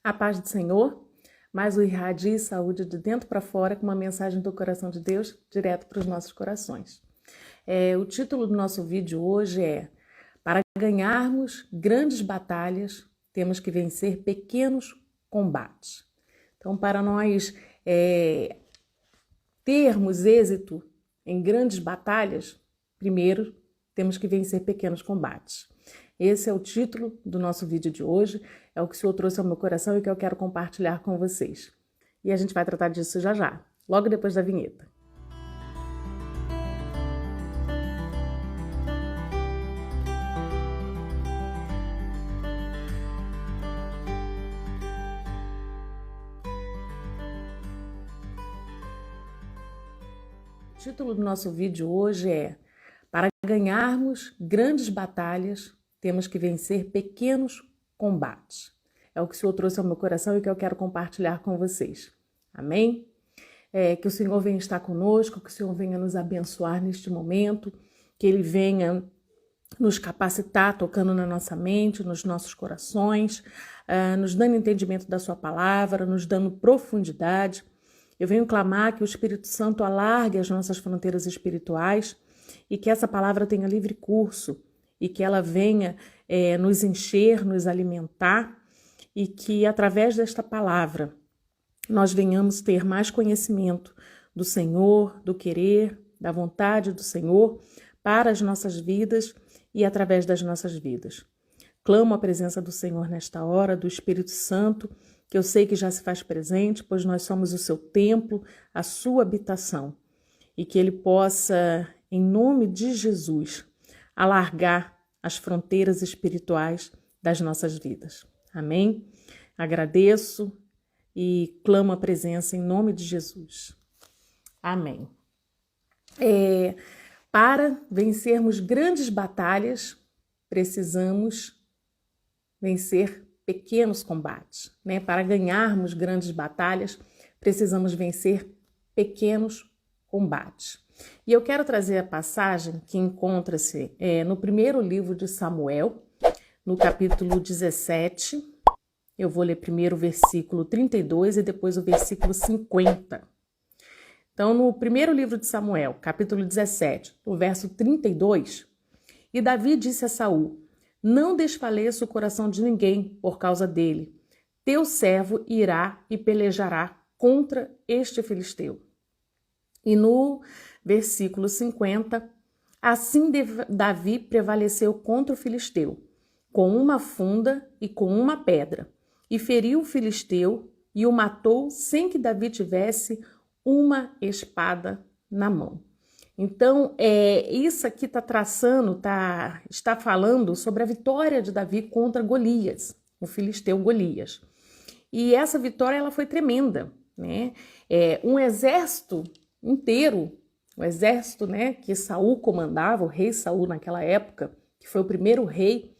A paz do Senhor, mais o Irradie Saúde de dentro para fora com uma mensagem do coração de Deus direto para os nossos corações. O título do nosso vídeo hoje é: para ganharmos grandes batalhas, temos que vencer pequenos combates. Então, para nós termos êxito em grandes batalhas, primeiro temos que vencer pequenos combates. Esse é o título do nosso vídeo de hoje, é o que o Senhor trouxe ao meu coração e que eu quero compartilhar com vocês. E a gente vai tratar disso já já, logo depois da vinheta. O título do nosso vídeo hoje é: para ganharmos grandes batalhas, temos que vencer pequenos combates. É o que o Senhor trouxe ao meu coração e que eu quero compartilhar com vocês. Amém? Que o Senhor venha estar conosco, que o Senhor venha nos abençoar neste momento, que Ele venha nos capacitar, tocando na nossa mente, nos nossos corações, nos dando entendimento da sua palavra, nos dando profundidade. Eu venho clamar que o Espírito Santo alargue as nossas fronteiras espirituais e que essa palavra tenha livre curso e que ela venha nos encher, nos alimentar e que através desta palavra nós venhamos ter mais conhecimento do Senhor, do querer, da vontade do Senhor para as nossas vidas e através das nossas vidas. Clamo a presença do Senhor nesta hora, do Espírito Santo, que eu sei que já se faz presente, pois nós somos o seu templo, a sua habitação, e que ele possa, em nome de Jesus, alargar as fronteiras espirituais das nossas vidas. Amém? Agradeço e clamo a presença em nome de Jesus. Amém. Para vencermos grandes batalhas, precisamos vencer pequenos combates, né? Para ganharmos grandes batalhas, precisamos vencer pequenos combates. E eu quero trazer a passagem que encontra-se no primeiro livro de Samuel, no capítulo 17. Eu vou ler primeiro o versículo 32 e depois o versículo 50. Então, no primeiro livro de Samuel, capítulo 17, o verso 32, e Davi disse a Saul: não desfaleça o coração de ninguém por causa dele. Teu servo irá e pelejará contra este filisteu. E no versículo 50, assim Davi prevaleceu contra o filisteu, com uma funda e com uma pedra, e feriu o filisteu e o matou sem que Davi tivesse uma espada na mão. Então, isso aqui está falando sobre a vitória de Davi contra Golias, o filisteu Golias. E essa vitória ela foi tremenda, né? Um exército inteiro, o exército, né, que Saul comandava, o rei Saul naquela época, que foi o primeiro rei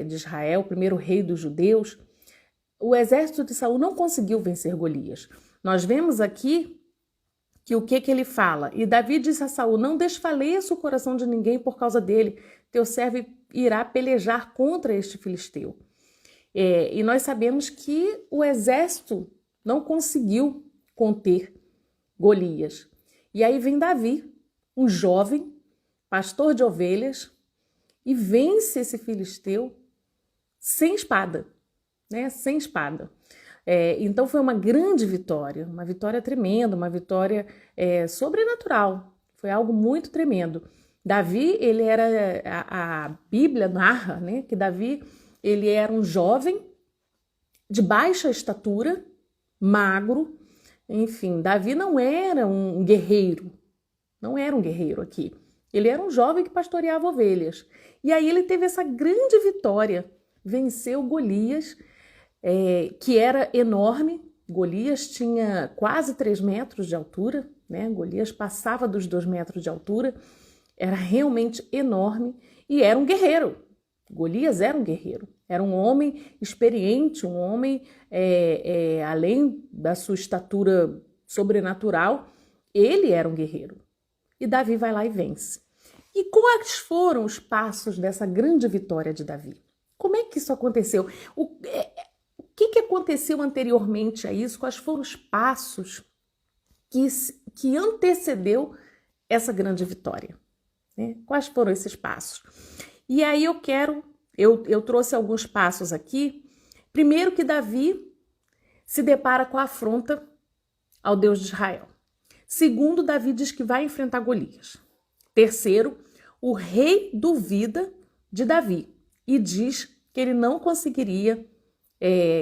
de Israel, o primeiro rei dos judeus, o exército de Saul não conseguiu vencer Golias. Nós vemos aqui que o que ele fala? E Davi disse a Saul: não desfaleça o coração de ninguém por causa dele, teu servo irá pelejar contra este filisteu. E nós sabemos que o exército não conseguiu conter Golias. E aí vem Davi, um jovem, pastor de ovelhas, e vence esse filisteu sem espada, né? Sem espada. Então foi uma grande vitória, uma vitória tremenda, uma vitória sobrenatural, foi algo muito tremendo. Davi, ele era, a Bíblia narra, né, que Davi, ele era um jovem de baixa estatura, magro, enfim, Davi não era um guerreiro, aqui, ele era um jovem que pastoreava ovelhas, e aí ele teve essa grande vitória, venceu Golias, que era enorme. Golias tinha quase 3 metros de altura, né? Golias passava dos 2 metros de altura, era realmente enorme e era um guerreiro. Golias era um guerreiro, era um homem experiente, um homem, além da sua estatura sobrenatural, ele era um guerreiro. E Davi vai lá e vence. E quais foram os passos dessa grande vitória de Davi? Como é que isso aconteceu? O que aconteceu anteriormente a isso? Quais foram os passos que antecedeu essa grande vitória? Né? Quais foram esses passos? E aí eu trouxe alguns passos aqui. Primeiro, que Davi se depara com a afronta ao Deus de Israel. Segundo, Davi diz que vai enfrentar Golias. Terceiro, o rei duvida de Davi e diz que ele não conseguiria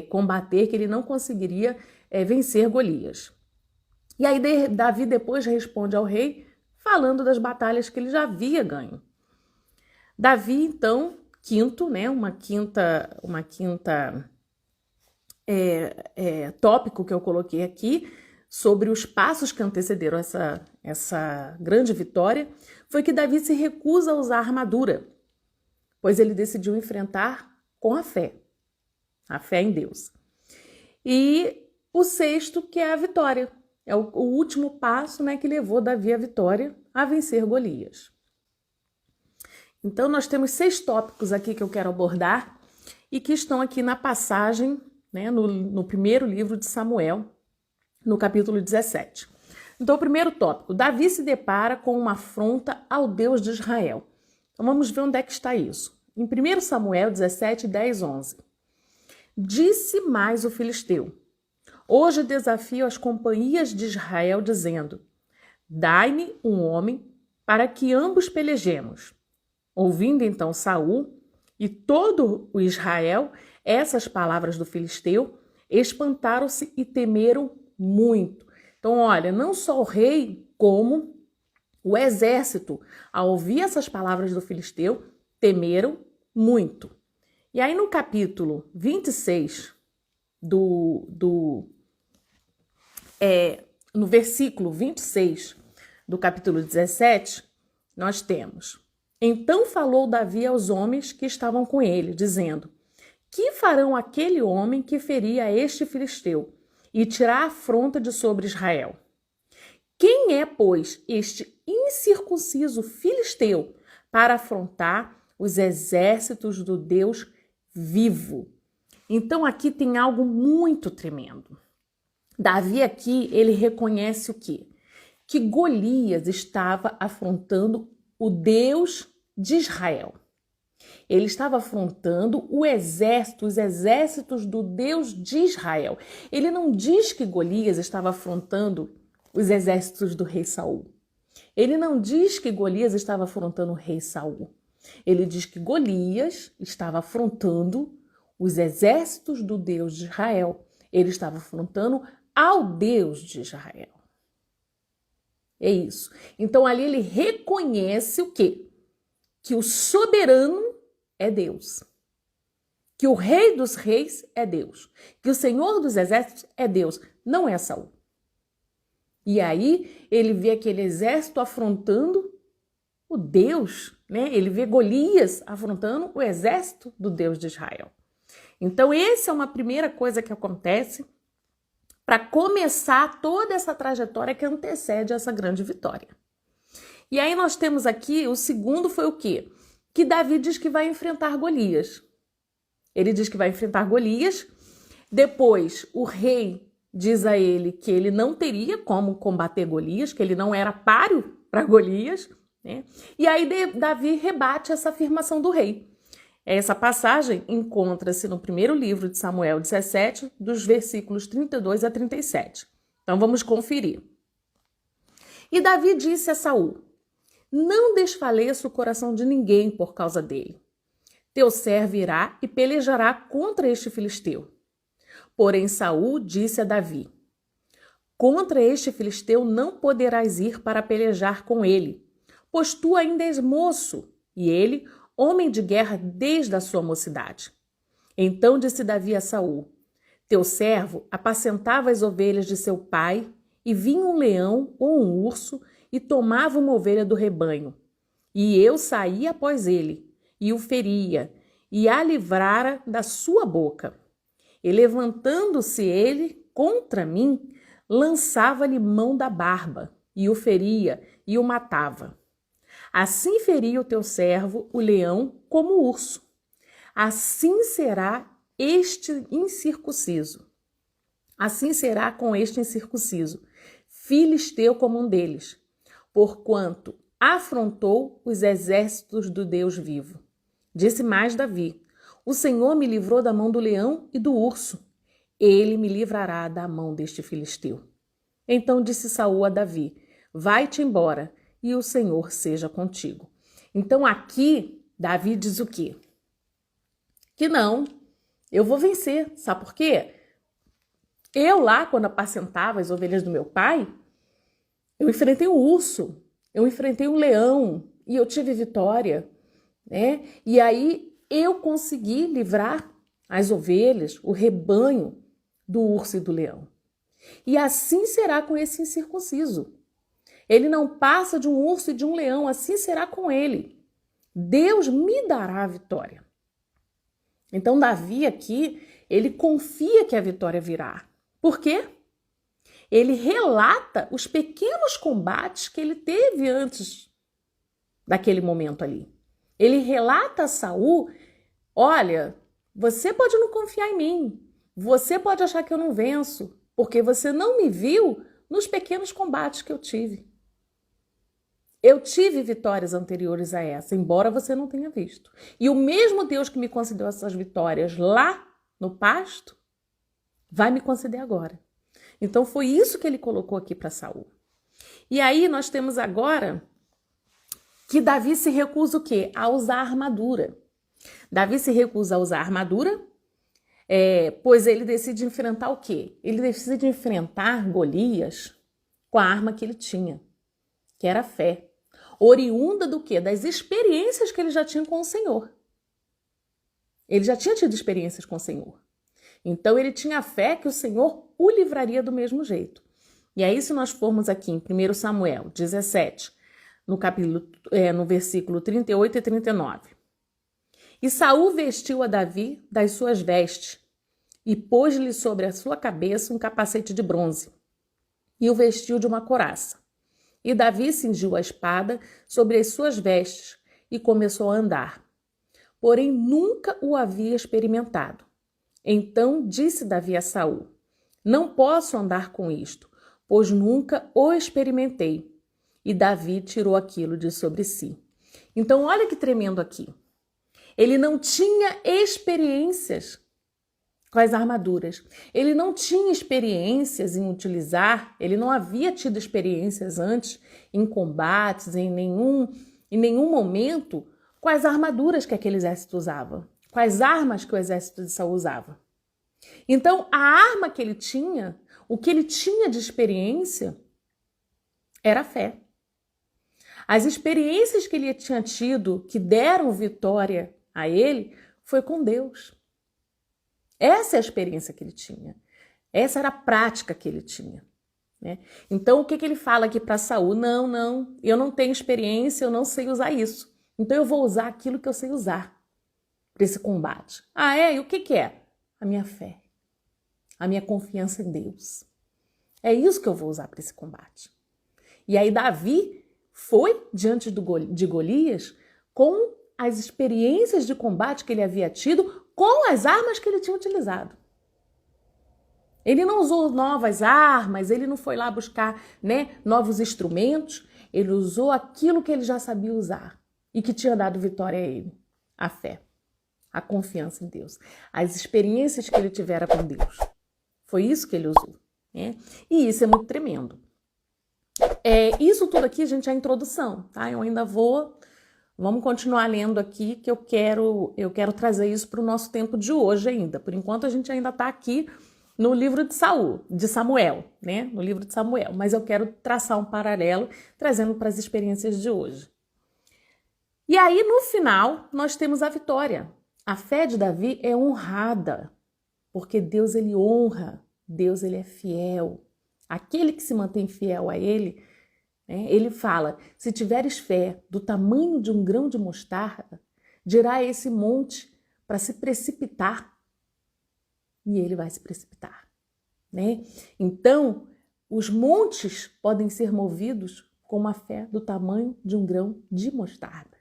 combater, que ele não conseguiria vencer Golias. E aí Davi depois responde ao rei falando das batalhas que ele já havia ganho. Davi, então, quinto, né, uma quinta tópico que eu coloquei aqui sobre os passos que antecederam essa grande vitória, foi que Davi se recusa a usar armadura, pois ele decidiu enfrentar com a fé em Deus. E o sexto, que é a vitória, é o último passo, né, que levou Davi à vitória, a vencer Golias. Então nós temos 6 tópicos aqui que eu quero abordar e que estão aqui na passagem, né, no primeiro livro de Samuel, no capítulo 17. Então, o primeiro tópico, Davi se depara com uma afronta ao Deus de Israel. Então, vamos ver onde é que está isso. Em 1 Samuel 17, 10, 11. Disse mais o filisteu: hoje desafio as companhias de Israel, dizendo: dai-me um homem para que ambos pelejemos. Ouvindo então Saul e todo o Israel essas palavras do filisteu, espantaram-se e temeram muito. Então, olha, não só o rei, como o exército, ao ouvir essas palavras do filisteu, temeram muito. E aí no capítulo 26, no versículo 26 do capítulo 17, nós temos: então falou Davi aos homens que estavam com ele, dizendo: que farão aquele homem que feria este filisteu e tirar a afronta de sobre Israel? Quem é, pois, este incircunciso filisteu para afrontar os exércitos do Deus vivo? Então aqui tem algo muito tremendo. Davi aqui, ele reconhece o quê? Que Golias estava afrontando o Deus de Israel. Ele estava afrontando os exércitos do Deus de Israel. Ele não diz que Golias estava afrontando os exércitos do rei Saul. Ele não diz que Golias estava afrontando o rei Saul. Ele diz que Golias estava afrontando os exércitos do Deus de Israel. Ele estava afrontando ao Deus de Israel. É isso. Então ali ele reconhece o quê? Que o soberano é Deus, que o rei dos reis é Deus, que o senhor dos exércitos é Deus, não é Saul. E aí ele vê aquele exército afrontando o Deus, né? Ele vê Golias afrontando o exército do Deus de Israel. Então essa é uma primeira coisa que acontece para começar toda essa trajetória que antecede essa grande vitória. E aí nós temos aqui, o segundo foi o quê? Que Davi diz que vai enfrentar Golias. Ele diz que vai enfrentar Golias. Depois, o rei diz a ele que ele não teria como combater Golias, que ele não era páreo para Golias, né? E aí Davi rebate essa afirmação do rei. Essa passagem encontra-se no primeiro livro de Samuel 17, dos versículos 32 a 37. Então vamos conferir. E Davi disse a Saul: não desfaleça o coração de ninguém por causa dele. Teu servo irá e pelejará contra este filisteu. Porém Saul disse a Davi: contra este filisteu não poderás ir para pelejar com ele, pois tu ainda és moço, e ele, homem de guerra desde a sua mocidade. Então disse Davi a Saul: teu servo apacentava as ovelhas de seu pai, e vinha um leão ou um urso e tomava uma ovelha do rebanho. E eu saía após ele, e o feria, e a livrara da sua boca. E levantando-se ele contra mim, lançava-lhe mão da barba, e o feria, e o matava. Assim feria o teu servo, o leão, como o urso. Assim será este incircunciso. Assim será com este incircunciso, filisteu como um deles, porquanto afrontou os exércitos do Deus vivo. Disse mais Davi: o Senhor me livrou da mão do leão e do urso. Ele me livrará da mão deste filisteu. Então disse Saul a Davi: vai-te embora, e o Senhor seja contigo. Então aqui, Davi diz o quê? Que não, eu vou vencer. Sabe por quê? Eu lá, quando apacentava as ovelhas do meu pai, eu enfrentei um urso, eu enfrentei um leão, e eu tive vitória, né? E aí eu consegui livrar as ovelhas, o rebanho do urso e do leão. E assim será com esse incircunciso. Ele não passa de um urso e de um leão, assim será com ele. Deus me dará a vitória. Então Davi aqui, ele confia que a vitória virá. Por quê? Ele relata os pequenos combates que ele teve antes daquele momento ali. Ele relata a Saul: olha, você pode não confiar em mim, você pode achar que eu não venço, porque você não me viu nos pequenos combates que eu tive. Eu tive vitórias anteriores a essa, embora você não tenha visto. E o mesmo Deus que me concedeu essas vitórias lá no pasto, vai me conceder agora. Então foi isso que ele colocou aqui para Saul. E aí nós temos agora que Davi se recusa o quê? A usar armadura. Davi se recusa a usar armadura, pois ele decide enfrentar o quê? Ele decide enfrentar Golias com a arma que ele tinha, que era a fé. Oriunda do quê? Das experiências que ele já tinha com o Senhor. Ele já tinha tido experiências com o Senhor. Então ele tinha fé que o Senhor o livraria do mesmo jeito. E aí, se nós formos aqui em 1 Samuel 17, no versículo 38 e 39. E Saul vestiu a Davi das suas vestes e pôs-lhe sobre a sua cabeça um capacete de bronze e o vestiu de uma couraça. E Davi cingiu a espada sobre as suas vestes e começou a andar. Porém, nunca o havia experimentado. Então disse Davi a Saul: não posso andar com isto, pois nunca o experimentei. E Davi tirou aquilo de sobre si. Então, olha que tremendo aqui. Ele não tinha experiências com as armaduras. Ele não tinha experiências em utilizar, ele não havia tido experiências antes em combates, em nenhum momento, com as armaduras que aquele exército usava, com as armas que o exército de Saul usava. Então, a arma que ele tinha, o que ele tinha de experiência, era a fé. As experiências que ele tinha tido, que deram vitória a ele, foi com Deus. Essa é a experiência que ele tinha. Essa era a prática que ele tinha, né? Então, o que ele fala aqui para Saul? Não, eu não tenho experiência, eu não sei usar isso. Então, eu vou usar aquilo que eu sei usar para esse combate. Ah, é? E o que é? A minha fé, a minha confiança em Deus. É isso que eu vou usar para esse combate. E aí, Davi foi diante de Golias com as experiências de combate que ele havia tido com as armas que ele tinha utilizado. Ele não usou novas armas, ele não foi lá buscar, novos instrumentos, ele usou aquilo que ele já sabia usar e que tinha dado vitória a ele, a fé, a confiança em Deus, as experiências que ele tivera com Deus. Foi isso que ele usou, né? E isso é muito tremendo. Isso tudo aqui, gente, é a introdução, tá? Eu ainda vamos continuar lendo aqui, que eu quero trazer isso para o nosso tempo de hoje ainda. Por enquanto, a gente ainda está aqui no livro de Samuel, né? No livro de Samuel. Mas eu quero traçar um paralelo, trazendo para as experiências de hoje. E aí, no final, nós temos a vitória. A fé de Davi é honrada, porque Deus, ele honra, Deus, ele é fiel. Aquele que se mantém fiel a ele, ele fala: se tiveres fé do tamanho de um grão de mostarda, dirá a esse monte para se precipitar, e ele vai se precipitar, né? Então, os montes podem ser movidos com uma fé do tamanho de um grão de mostarda.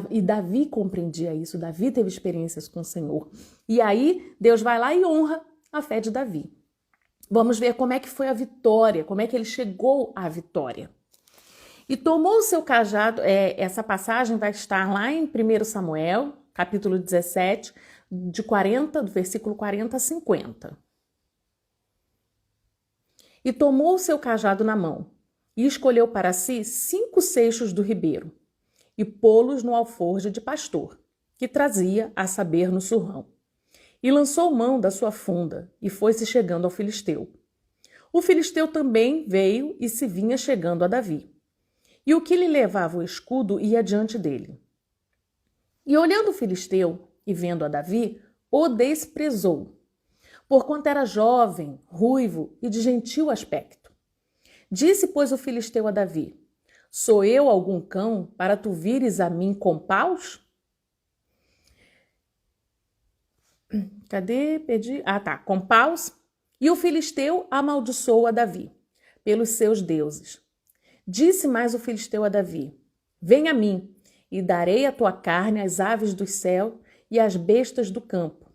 E Davi compreendia isso, Davi teve experiências com o Senhor. E aí Deus vai lá e honra a fé de Davi. Vamos ver como é que foi a vitória, como é que ele chegou à vitória. E tomou o seu cajado, essa passagem vai estar lá em 1 Samuel, capítulo 17, do versículo 40 a 50. E tomou o seu cajado na mão, e escolheu para si 5 seixos do ribeiro, e pô-los no alforje de pastor, que trazia, a saber, no surrão. E lançou mão da sua funda, e foi-se chegando ao filisteu. O filisteu também veio e se vinha chegando a Davi. E o que lhe levava o escudo ia diante dele. E olhando o filisteu e vendo a Davi, o desprezou, porquanto era jovem, ruivo e de gentil aspecto. Disse, pois, o filisteu a Davi: sou eu algum cão para tu vires a mim com paus? Perdi. Com paus. E o filisteu amaldiçoou a Davi pelos seus deuses. Disse mais o filisteu a Davi: vem a mim, e darei a tua carne às aves do céu e às bestas do campo.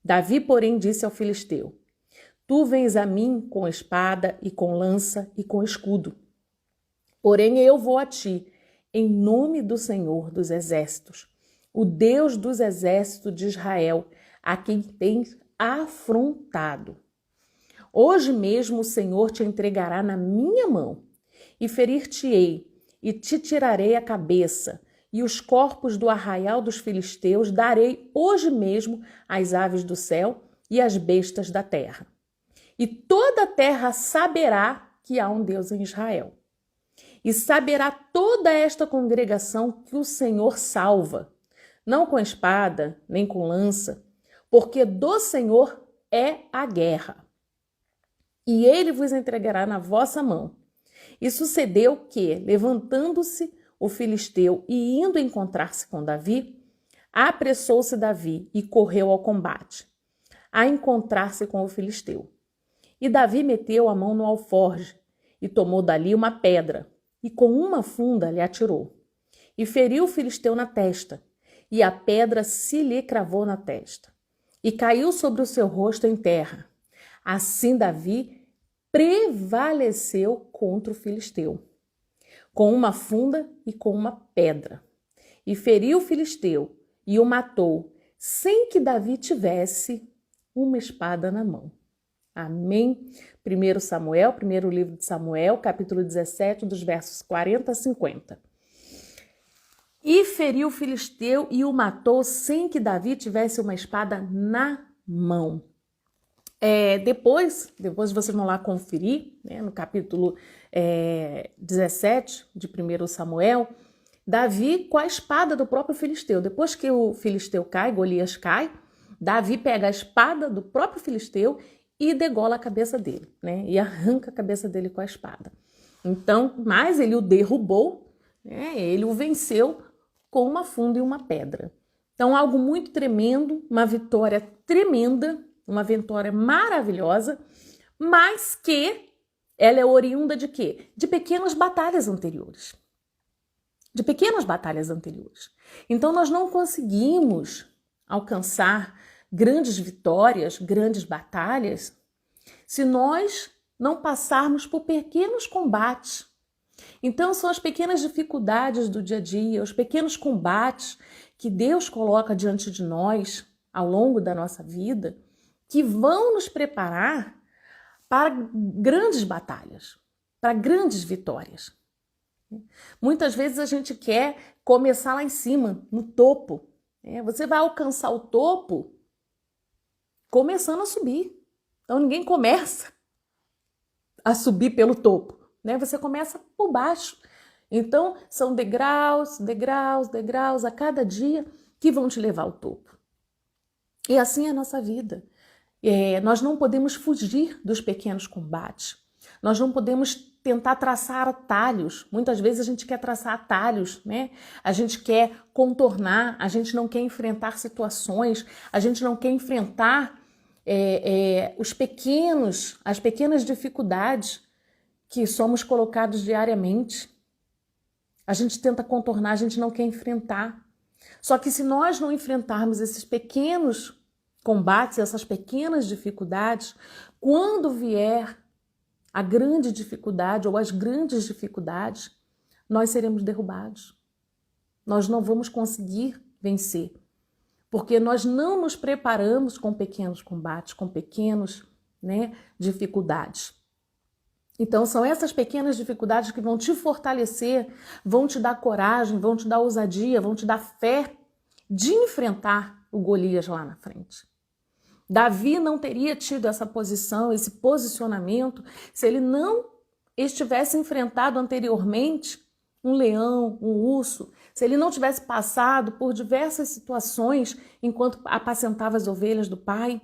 Davi, porém, disse ao filisteu: tu vens a mim com espada e com lança e com escudo. Porém eu vou a ti, em nome do Senhor dos exércitos, o Deus dos exércitos de Israel, a quem tens afrontado. Hoje mesmo o Senhor te entregará na minha mão, e ferir-te-ei, e te tirarei a cabeça, e os corpos do arraial dos filisteus darei hoje mesmo às aves do céu e às bestas da terra. E toda a terra saberá que há um Deus em Israel. E saberá toda esta congregação que o Senhor salva, não com espada, nem com lança, porque do Senhor é a guerra. E ele vos entregará na vossa mão. E sucedeu que, levantando-se o filisteu e indo encontrar-se com Davi, apressou-se Davi e correu ao combate, a encontrar-se com o filisteu. E Davi meteu a mão no alforje e tomou dali uma pedra, e com uma funda lhe atirou. E feriu o filisteu na testa, e a pedra se lhe cravou na testa, e caiu sobre o seu rosto em terra. Assim Davi prevaleceu contra o filisteu, com uma funda e com uma pedra, e feriu o filisteu e o matou, sem que Davi tivesse uma espada na mão. Amém? 1 Samuel, primeiro livro de Samuel, capítulo 17, dos versos 40 a 50. E feriu o filisteu e o matou, sem que Davi tivesse uma espada na mão. Depois vocês vão lá conferir, né, no capítulo 17 de 1 Samuel, Davi com a espada do próprio filisteu. Depois que o filisteu cai, Golias cai, Davi pega a espada do próprio filisteu e degola a cabeça dele, né, e arranca a cabeça dele com a espada. Então, mas ele o derrubou, né, ele o venceu com uma funda e uma pedra. Então, algo muito tremendo, uma vitória tremenda, uma vitória maravilhosa, mas que ela é oriunda de quê? De pequenas batalhas anteriores. De pequenas batalhas anteriores. Então, nós não conseguimos alcançar grandes vitórias, grandes batalhas, se nós não passarmos por pequenos combates. Então, são as pequenas dificuldades do dia a dia, os pequenos combates que Deus coloca diante de nós ao longo da nossa vida, que vão nos preparar para grandes batalhas, para grandes vitórias. Muitas vezes a gente quer começar lá em cima, no topo. Você vai alcançar o topo começando a subir. Então ninguém começa a subir pelo topo, né? Você começa por baixo. Então são degraus, degraus, degraus a cada dia que vão te levar ao topo. E assim é a nossa vida. Nós não podemos fugir dos pequenos combates. Nós não podemos tentar traçar atalhos. Muitas vezes a gente quer traçar atalhos, né? A gente quer contornar, a gente não quer enfrentar situações, a gente não quer enfrentar as pequenas dificuldades que somos colocados diariamente. A gente tenta contornar, a gente não quer enfrentar. Só que se nós não enfrentarmos esses pequenos combates, essas pequenas dificuldades, quando vier a grande dificuldade ou as grandes dificuldades, nós seremos derrubados. Nós não vamos conseguir vencer, porque nós não nos preparamos com pequenos combates, com pequenas dificuldades. Então, são essas pequenas dificuldades que vão te fortalecer, vão te dar coragem, vão te dar ousadia, vão te dar fé de enfrentar o Golias lá na frente. Davi não teria tido essa posição, esse posicionamento, se ele não estivesse enfrentado anteriormente um leão, um urso, se ele não tivesse passado por diversas situações enquanto apacentava as ovelhas do pai.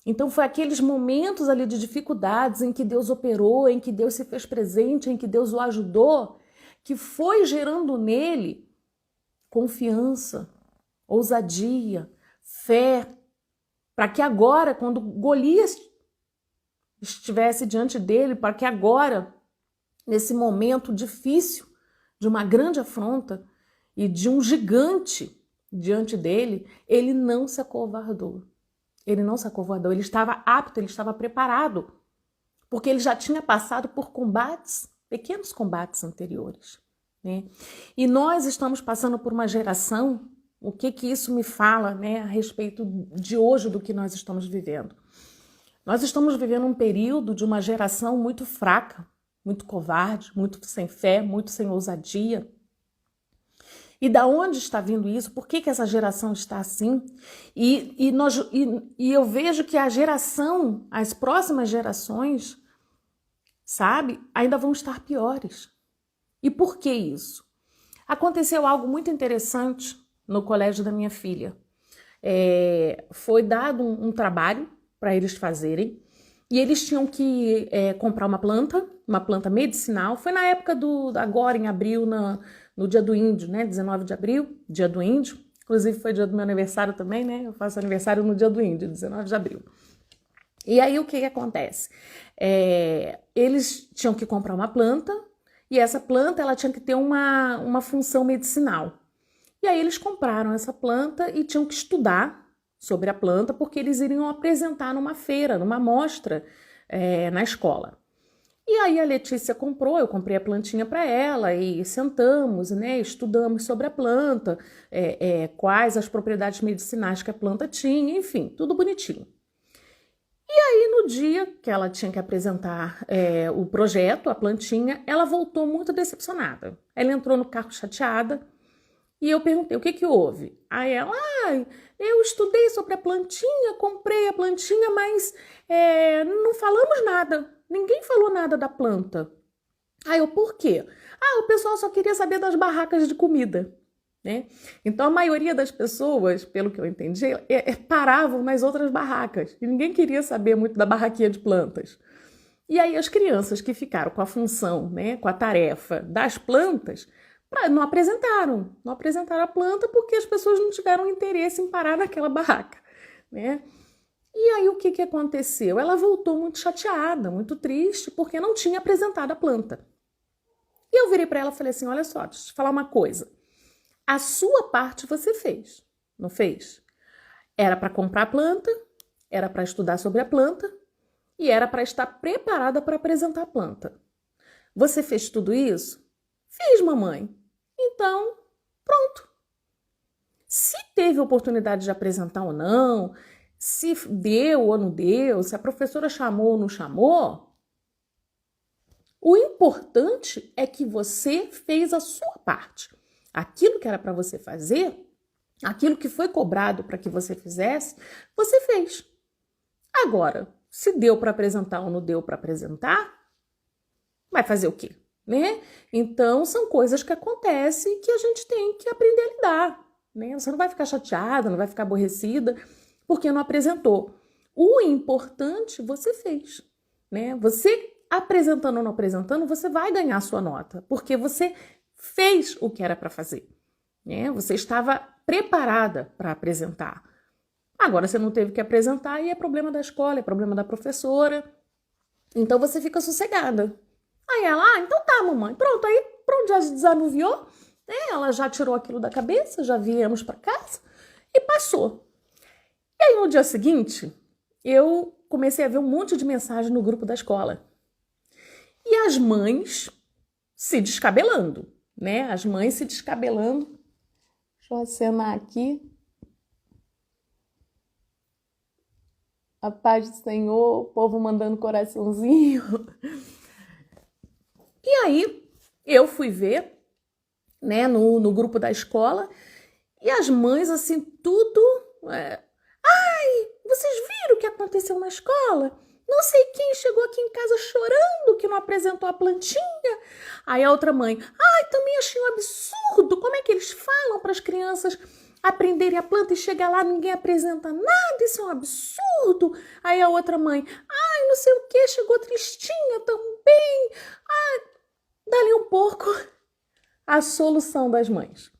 Então foi aqueles momentos ali de dificuldades em que Deus operou, em que Deus se fez presente, em que Deus o ajudou, que foi gerando nele confiança, ousadia, fé, para que agora, quando Golias estivesse diante dele, para que agora, nesse momento difícil, de uma grande afronta e de um gigante diante dele, ele não se acovardou. Ele não se acovardou, ele estava apto, ele estava preparado, porque ele já tinha passado por combates, pequenos combates anteriores, né? E nós estamos passando por uma geração, o que isso me fala, a respeito de hoje, do que nós estamos vivendo? Nós estamos vivendo um período de uma geração muito fraca, muito covarde, muito sem fé, muito sem ousadia. E da onde está vindo isso? Por que essa geração está assim? E eu vejo que as próximas gerações, ainda vão estar piores. E por que isso? Aconteceu algo muito interessante no colégio da minha filha. Foi dado um trabalho para eles fazerem, e eles tinham que comprar uma planta medicinal. Foi na época agora em abril, no dia do índio, 19 de abril, dia do índio. Inclusive foi dia do meu aniversário também, Eu faço aniversário no dia do índio, 19 de abril. E aí o que acontece? Eles tinham que comprar uma planta, e essa planta ela tinha que ter uma função medicinal. E aí eles compraram essa planta e tinham que estudar sobre a planta, porque eles iriam apresentar numa feira, numa mostra na escola. E aí a Letícia comprou, eu comprei a plantinha para ela e sentamos, estudamos sobre a planta, quais as propriedades medicinais que a planta tinha, enfim, tudo bonitinho. E aí no dia que ela tinha que apresentar o projeto, a plantinha, ela voltou muito decepcionada. Ela entrou no carro chateada e eu perguntei, o que houve? Aí ela, eu estudei sobre a plantinha, comprei a plantinha, mas não falamos nada. Ninguém falou nada da planta. Aí eu, por quê? O pessoal só queria saber das barracas de comida, Então a maioria das pessoas, pelo que eu entendi, paravam nas outras barracas. E ninguém queria saber muito da barraquinha de plantas. E aí as crianças que ficaram com a função, com a tarefa das plantas, não apresentaram a planta porque as pessoas não tiveram interesse em parar naquela barraca, E aí o que aconteceu? Ela voltou muito chateada, muito triste, porque não tinha apresentado a planta. E eu virei para ela e falei assim, olha só, deixa eu te falar uma coisa. A sua parte você fez, não fez? Era para comprar a planta, era para estudar sobre a planta e era para estar preparada para apresentar a planta. Você fez tudo isso? Fiz, mamãe. Então, pronto. Se teve oportunidade de apresentar ou não, se deu ou não deu, se a professora chamou ou não chamou, o importante é que você fez a sua parte. Aquilo que era para você fazer, aquilo que foi cobrado para que você fizesse, você fez. Agora, se deu para apresentar ou não deu para apresentar, vai fazer o quê? Então, são coisas que acontecem que a gente tem que aprender a lidar. Você não vai ficar chateada, não vai ficar aborrecida, porque não apresentou. O importante você fez, Você apresentando ou não apresentando, você vai ganhar a sua nota, porque você fez o que era para fazer, Você estava preparada para apresentar. Agora você não teve que apresentar e é problema da escola, é problema da professora. Então você fica sossegada. Aí ela, então tá, mamãe, pronto, já desanuviou, Ela já tirou aquilo da cabeça, já viemos para casa e passou. E aí no dia seguinte, eu comecei a ver um monte de mensagem no grupo da escola. E as mães se descabelando, né? As mães se descabelando. Deixa eu acenar aqui. A paz do Senhor, o povo mandando coraçãozinho. E aí eu fui ver, né, no grupo da escola, e as mães, assim, tudo... Ai, vocês viram o que aconteceu na escola? Não sei quem chegou aqui em casa chorando que não apresentou a plantinha. Aí a outra mãe, ai, também achei um absurdo. Como é que eles falam para as crianças aprenderem a planta e chegar lá ninguém apresenta nada? Isso é um absurdo. Aí a outra mãe, ai, não sei o que, chegou tristinha também. Ai, dali um pouco a solução das mães.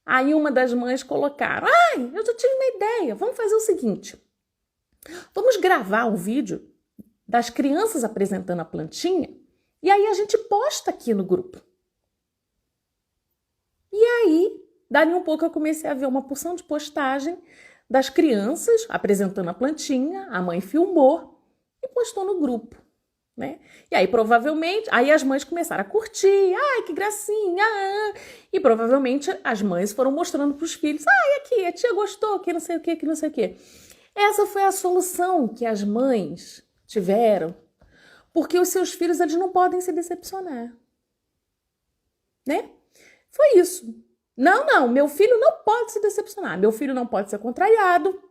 Aí uma das mães colocaram, ai, eu já tive uma ideia, vamos fazer o seguinte, vamos gravar um vídeo das crianças apresentando a plantinha e aí a gente posta aqui no grupo. E aí, dali um pouco eu comecei a ver uma porção de postagem das crianças apresentando a plantinha, a mãe filmou e postou no grupo, né? E aí provavelmente, aí as mães começaram a curtir, ai que gracinha, e provavelmente as mães foram mostrando para os filhos, ai aqui, a tia gostou, que não sei o que, que não sei o que. Essa foi a solução que as mães tiveram, porque os seus filhos eles não podem se decepcionar, né? Foi isso. Não, meu filho não pode se decepcionar, meu filho não pode ser contrariado,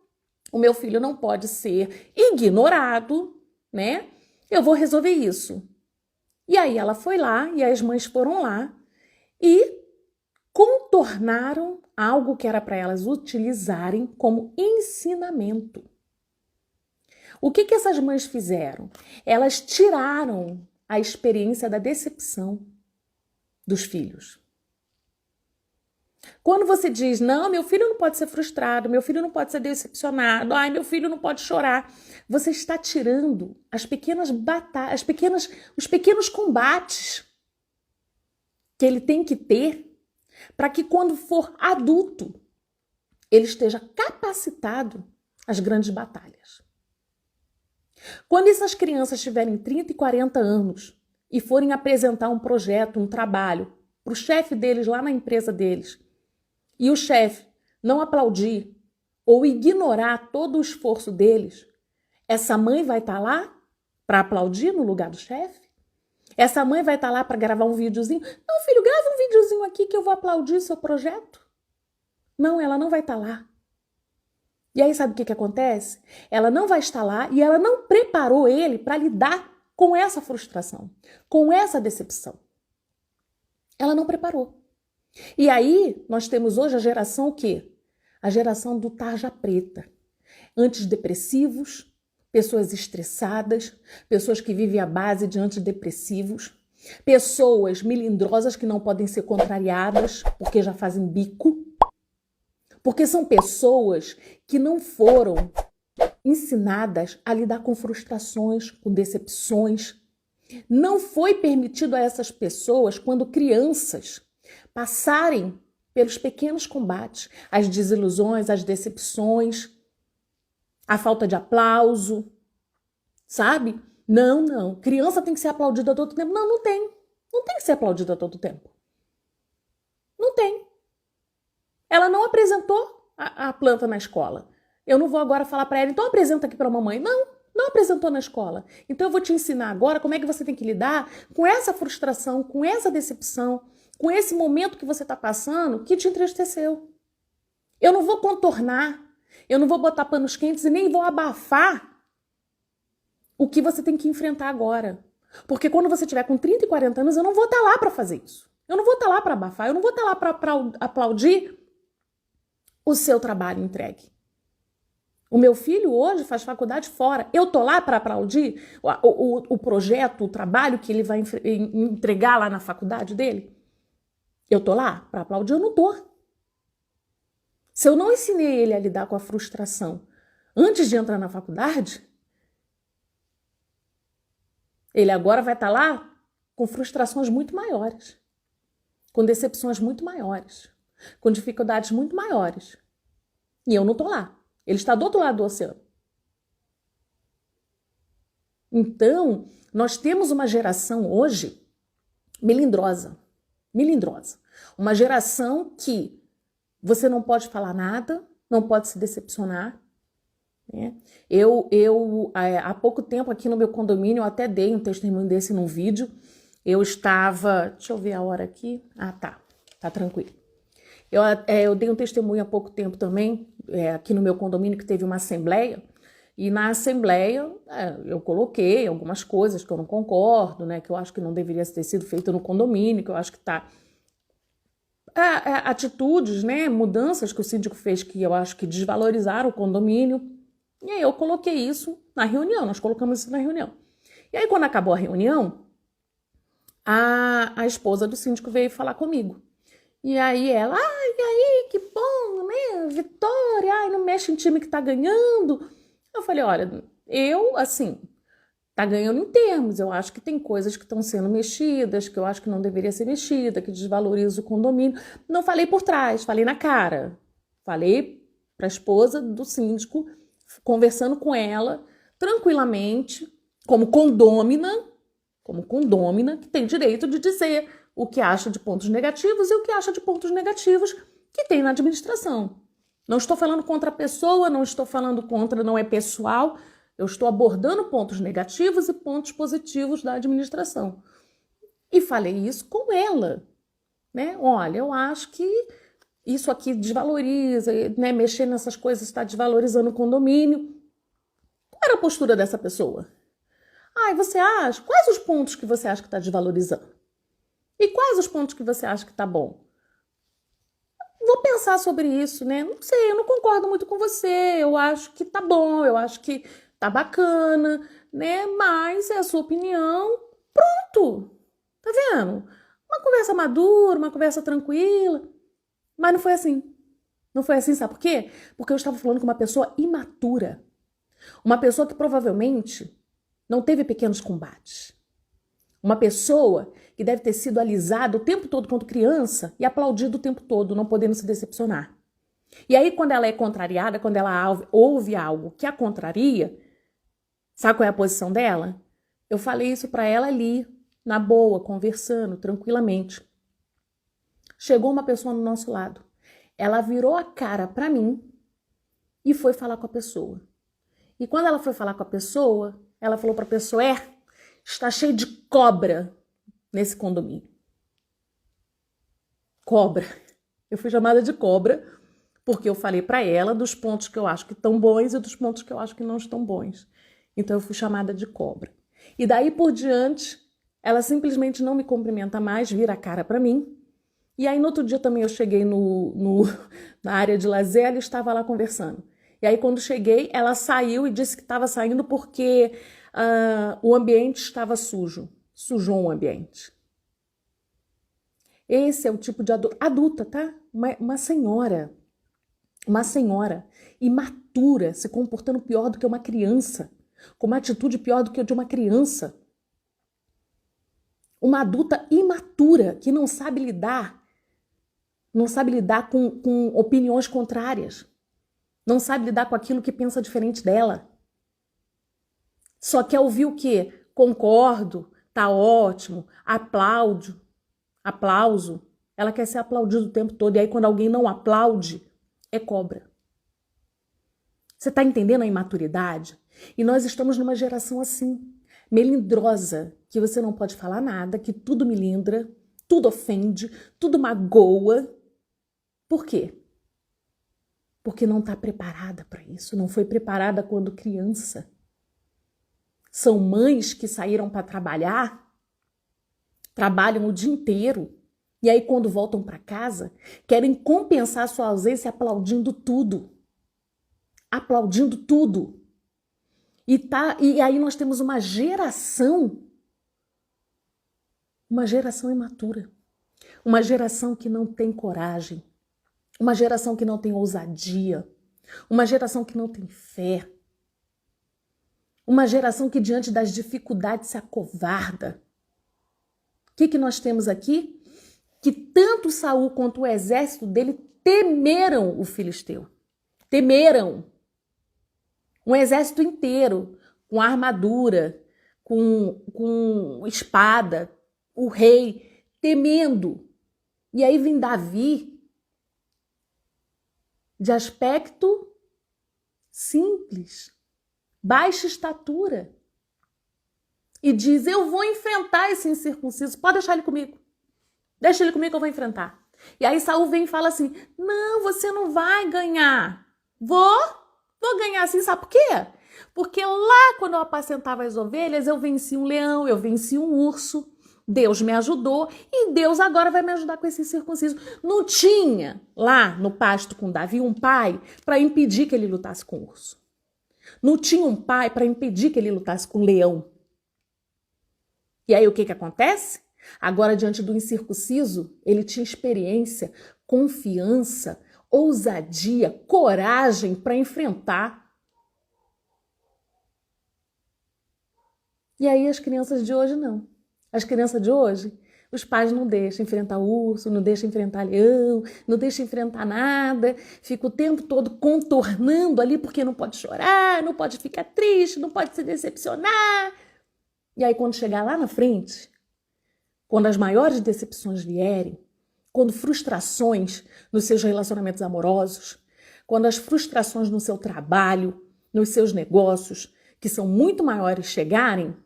o meu filho não pode ser ignorado, né? Eu vou resolver isso. E aí ela foi lá, e as mães foram lá e contornaram algo que era para elas utilizarem como ensinamento. O que essas mães fizeram? Elas tiraram a experiência da decepção dos filhos. Quando você diz, não, meu filho não pode ser frustrado, meu filho não pode ser decepcionado, ai, meu filho não pode chorar, você está tirando as pequenas batalhas, os pequenos combates que ele tem que ter para que quando for adulto, ele esteja capacitado às grandes batalhas. Quando essas crianças tiverem 30 e 40 anos e forem apresentar um projeto, um trabalho para o chefe deles lá na empresa deles, e o chefe não aplaudir ou ignorar todo o esforço deles, essa mãe vai estar lá para aplaudir no lugar do chefe? Essa mãe vai estar lá para gravar um videozinho? Não, filho, grava um videozinho aqui que eu vou aplaudir seu projeto. Não, ela não vai estar lá. E aí sabe o que acontece? Ela não vai estar lá e ela não preparou ele para lidar com essa frustração, com essa decepção. Ela não preparou. E aí, nós temos hoje a geração o quê? A geração do tarja preta. Antidepressivos, pessoas estressadas, pessoas que vivem à base de antidepressivos, pessoas melindrosas que não podem ser contrariadas porque já fazem bico, porque são pessoas que não foram ensinadas a lidar com frustrações, com decepções. Não foi permitido a essas pessoas, quando crianças, passarem pelos pequenos combates, as desilusões, as decepções, a falta de aplauso, sabe? Não. Criança tem que ser aplaudida a todo tempo. Não tem. Não tem que ser aplaudida a todo tempo. Não tem. Ela não apresentou a planta na escola. Eu não vou agora falar para ela, então apresenta aqui para a mamãe. Não apresentou na escola. Então eu vou te ensinar agora como é que você tem que lidar com essa frustração, com essa decepção, com esse momento que você está passando que te entristeceu. Eu não vou contornar, eu não vou botar panos quentes e nem vou abafar o que você tem que enfrentar agora. Porque quando você tiver com 30 e 40 anos, eu não vou estar lá para fazer isso. Eu não vou estar lá para abafar, eu não vou estar lá para aplaudir o seu trabalho entregue. O meu filho hoje faz faculdade fora. Eu tô lá para aplaudir o projeto, o trabalho que ele vai entregar lá na faculdade dele? Eu tô lá para aplaudir? Eu não tô. Se eu não ensinei ele a lidar com a frustração antes de entrar na faculdade, ele agora vai estar lá com frustrações muito maiores. com decepções muito maiores, com dificuldades muito maiores. E eu não estou lá. Ele está do outro lado do oceano. Então, nós temos uma geração hoje melindrosa. Melindrosa. Uma geração que você não pode falar nada, não pode se decepcionar. Né? Há pouco tempo aqui no meu condomínio, eu até dei um testemunho desse num vídeo. Eu estava... Deixa eu ver a hora aqui. Ah, tá tranquilo. Eu dei um testemunho há pouco tempo também, aqui no meu condomínio, que teve uma assembleia. E na assembleia eu coloquei algumas coisas que eu não concordo, né? Que eu acho que não deveria ter sido feito no condomínio, que eu acho que tá... atitudes, né? Mudanças que o síndico fez que eu acho que desvalorizaram o condomínio. E aí eu coloquei isso na reunião, nós colocamos isso na reunião. E aí quando acabou a reunião, a esposa do síndico veio falar comigo. E aí ela, e aí, que bom, né? Vitória, não mexe em time que tá ganhando. Eu falei, olha, tá ganhando em termos, eu acho que tem coisas que estão sendo mexidas, que eu acho que não deveria ser mexida, que desvaloriza o condomínio. Não falei por trás, falei na cara. Falei para a esposa do síndico, conversando com ela, tranquilamente, como condômina, que tem direito de dizer o que acha de pontos negativos e o que acha de pontos negativos que tem na administração. Não estou falando contra a pessoa, não estou falando contra, não é pessoal, eu estou abordando pontos negativos e pontos positivos da administração. E falei isso com ela, né? Olha, eu acho que isso aqui desvaloriza, né? Mexer nessas coisas está desvalorizando o condomínio. Qual era a postura dessa pessoa? Você acha? Quais os pontos que você acha que está desvalorizando? E quais os pontos que você acha que está bom? Vou pensar sobre isso, né? Não sei, eu não concordo muito com você. Eu acho que tá bom, eu acho que tá bacana, né? Mas é a sua opinião. Pronto. Tá vendo? Uma conversa madura, uma conversa tranquila. Mas não foi assim. Não foi assim, sabe por quê? Porque eu estava falando com uma pessoa imatura. Uma pessoa que provavelmente não teve pequenos combates. Uma pessoa que deve ter sido alisada o tempo todo quando criança e aplaudida o tempo todo, não podendo se decepcionar. E aí, quando ela é contrariada, quando ela ouve algo que a contraria, sabe qual é a posição dela? Eu falei isso para ela ali, na boa, conversando, tranquilamente. Chegou uma pessoa no nosso lado. Ela virou a cara para mim e foi falar com a pessoa. E quando ela foi falar com a pessoa, ela falou para a pessoa, está cheio de cobra nesse condomínio. Cobra. Eu fui chamada de cobra porque eu falei para ela dos pontos que eu acho que estão bons e dos pontos que eu acho que não estão bons. Então eu fui chamada de cobra. E daí por diante, ela simplesmente não me cumprimenta mais, vira a cara para mim. E aí no outro dia também eu cheguei na área de lazer, ela estava lá conversando. E aí quando cheguei, ela saiu e disse que estava saindo porque o ambiente estava sujo. Sujou o ambiente. Esse é o tipo de adulta, tá? Uma senhora imatura, se comportando pior do que uma criança, com uma atitude pior do que a de uma criança. Uma adulta imatura que não sabe lidar com opiniões contrárias, não sabe lidar com aquilo que pensa diferente dela. Só quer ouvir o quê? Concordo, tá ótimo, aplauso. Ela quer ser aplaudida o tempo todo. E aí quando alguém não aplaude, é cobra. Você tá entendendo a imaturidade? E nós estamos numa geração assim, melindrosa, que você não pode falar nada, que tudo melindra, tudo ofende, tudo magoa. Por quê? Porque não tá preparada para isso, não foi preparada quando criança. São mães que saíram para trabalhar, trabalham o dia inteiro, e aí quando voltam para casa, querem compensar sua ausência aplaudindo tudo. Aplaudindo tudo. E aí nós temos uma geração imatura. Uma geração que não tem coragem. Uma geração que não tem ousadia. Uma geração que não tem fé. Uma geração que diante das dificuldades se acovarda. O que nós temos aqui? que tanto Saul quanto o exército dele temeram o filisteu. Temeram. Um exército inteiro, com armadura, com espada, o rei temendo. E aí vem Davi, de aspecto simples, baixa estatura, e diz: eu vou enfrentar esse incircunciso, pode deixar ele comigo. Deixa ele comigo que eu vou enfrentar. E aí Saul vem e fala assim: não, você não vai ganhar. Vou ganhar sim, sabe por quê? Porque lá quando eu apacentava as ovelhas, eu venci um leão, eu venci um urso. Deus me ajudou e Deus agora vai me ajudar com esse circunciso. Não tinha lá no pasto com Davi um pai para impedir que ele lutasse com o urso. Não tinha um pai para impedir que ele lutasse com o leão. E aí o que acontece? Agora, diante do incircunciso, ele tinha experiência, confiança, ousadia, coragem para enfrentar. E aí as crianças de hoje não. As crianças de hoje, os pais não deixam enfrentar urso, não deixam enfrentar leão, não deixam enfrentar nada, fica o tempo todo contornando ali porque não pode chorar, não pode ficar triste, não pode se decepcionar. E aí quando chegar lá na frente, quando as maiores decepções vierem, quando frustrações nos seus relacionamentos amorosos, quando as frustrações no seu trabalho, nos seus negócios, que são muito maiores, chegarem,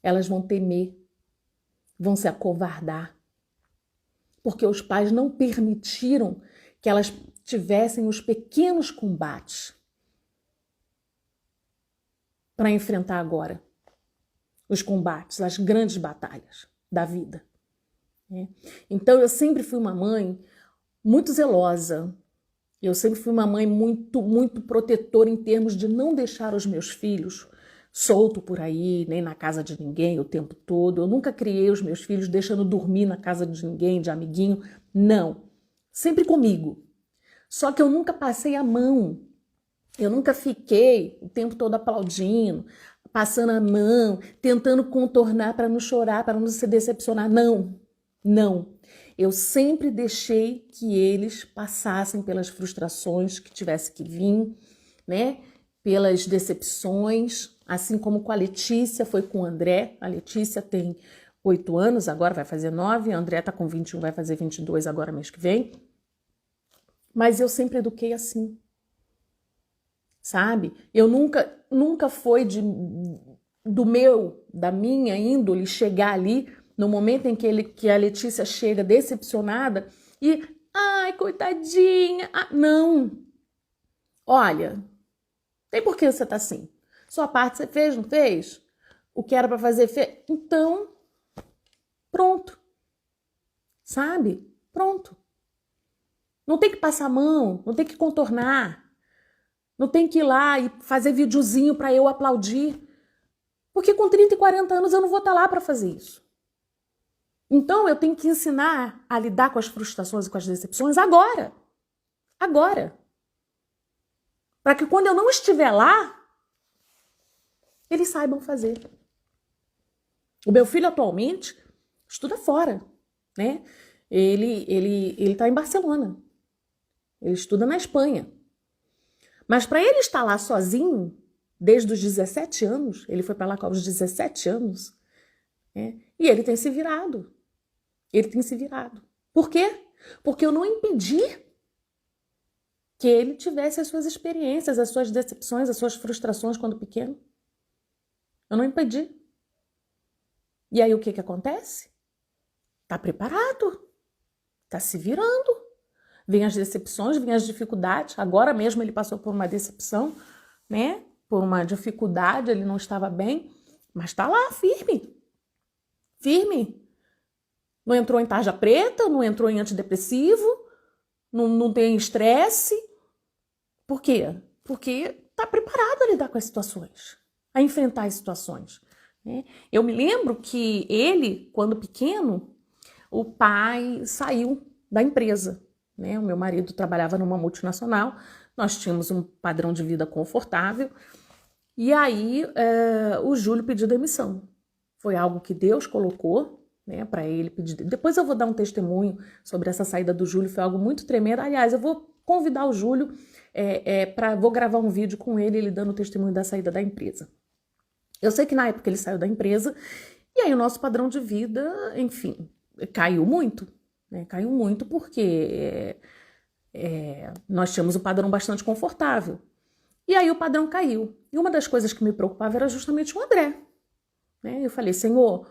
elas vão temer, vão se acovardar, porque os pais não permitiram que elas tivessem os pequenos combates para enfrentar agora os combates, as grandes batalhas da vida. Então eu sempre fui uma mãe muito zelosa, eu sempre fui uma mãe muito protetora em termos de não deixar os meus filhos solto por aí, nem na casa de ninguém o tempo todo. Eu nunca criei os meus filhos deixando dormir na casa de ninguém, de amiguinho. Não. Sempre comigo. Só que eu nunca passei a mão. Eu nunca fiquei o tempo todo aplaudindo, passando a mão, tentando contornar para não chorar, para não se decepcionar. Não. Não. Eu sempre deixei que eles passassem pelas frustrações que tivesse que vir, né? Pelas decepções, assim como com a Letícia, foi com o André. A Letícia tem 8 anos, agora vai fazer 9, a André está com 21, vai fazer 22 agora mês que vem. Mas eu sempre eduquei assim, sabe? Eu nunca foi da minha índole chegar ali no momento em que a Letícia chega decepcionada e, ai, coitadinha, não. Olha, tem por que você tá assim? Sua parte você fez, não fez? O que era para fazer, fez? Então, pronto. Sabe? Pronto. Não tem que passar a mão, não tem que contornar. Não tem que ir lá e fazer videozinho para eu aplaudir. Porque com 30 e 40 anos eu não vou estar lá para fazer isso. Então eu tenho que ensinar a lidar com as frustrações e com as decepções agora. Agora. Para que quando eu não estiver lá, eles saibam fazer. O meu filho atualmente estuda fora, né? Ele está em Barcelona. Ele estuda na Espanha. Mas para ele estar lá sozinho, desde os 17 anos, ele foi para lá com os 17 anos, né? E ele tem se virado. Ele tem se virado. Por quê? Porque eu não impedi que ele tivesse as suas experiências, as suas decepções, as suas frustrações quando pequeno. Eu não impedi. E aí o que acontece? Tá preparado. Tá se virando. Vem as decepções, vem as dificuldades. Agora mesmo ele passou por uma decepção, né? Por uma dificuldade, ele não estava bem, mas tá lá, firme. Firme. Não entrou em tarja preta, não entrou em antidepressivo, não tem estresse. Por quê? Porque tá preparado a lidar com as situações, a enfrentar as situações, né? Eu me lembro que ele, quando pequeno, o pai saiu da empresa, né? O meu marido trabalhava numa multinacional, nós tínhamos um padrão de vida confortável, e aí o Júlio pediu demissão. Foi algo que Deus colocou, né, para ele pedir. Depois eu vou dar um testemunho sobre essa saída do Júlio, foi algo muito tremendo. Aliás, eu vou convidar o Júlio, vou gravar um vídeo com ele dando testemunho da saída da empresa. Eu sei que na época ele saiu da empresa, e aí o nosso padrão de vida, enfim, caiu muito, né? Caiu muito porque nós tínhamos um padrão bastante confortável. E aí o padrão caiu. E uma das coisas que me preocupava era justamente o André, né? Eu falei, Senhor,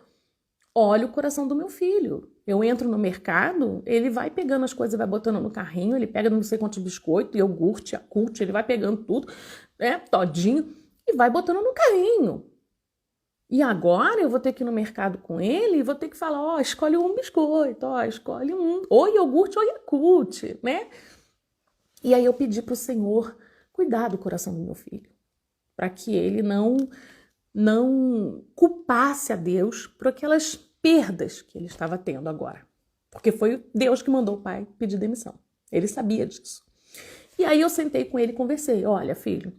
olha o coração do meu filho. Eu entro no mercado, ele vai pegando as coisas, vai botando no carrinho, ele pega não sei quantos biscoitos, iogurte, Yakult, ele vai pegando tudo, né, todinho, e vai botando no carrinho. E agora eu vou ter que ir no mercado com ele e vou ter que falar, ó, escolhe um biscoito, ó, escolhe um, ou iogurte ou Yakult, né? E aí eu pedi para o Senhor cuidar do coração do meu filho, para que ele não culpasse a Deus por aquelas perdas que ele estava tendo agora. Porque foi Deus que mandou o pai pedir demissão. Ele sabia disso. E aí eu sentei com ele e conversei. Olha, filho,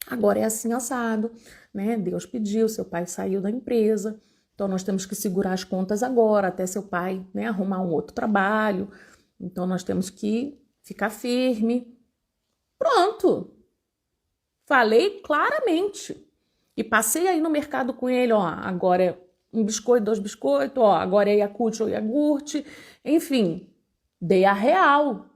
agora é assim assado, né? Deus pediu, seu pai saiu da empresa, então nós temos que segurar as contas agora, até seu pai, né, arrumar um outro trabalho. Então nós temos que ficar firme. Pronto. Falei claramente. E passei aí no mercado com ele, ó, agora é um biscoito, 2 biscoitos, ó, agora é Yakult ou iogurte, enfim, dei a real.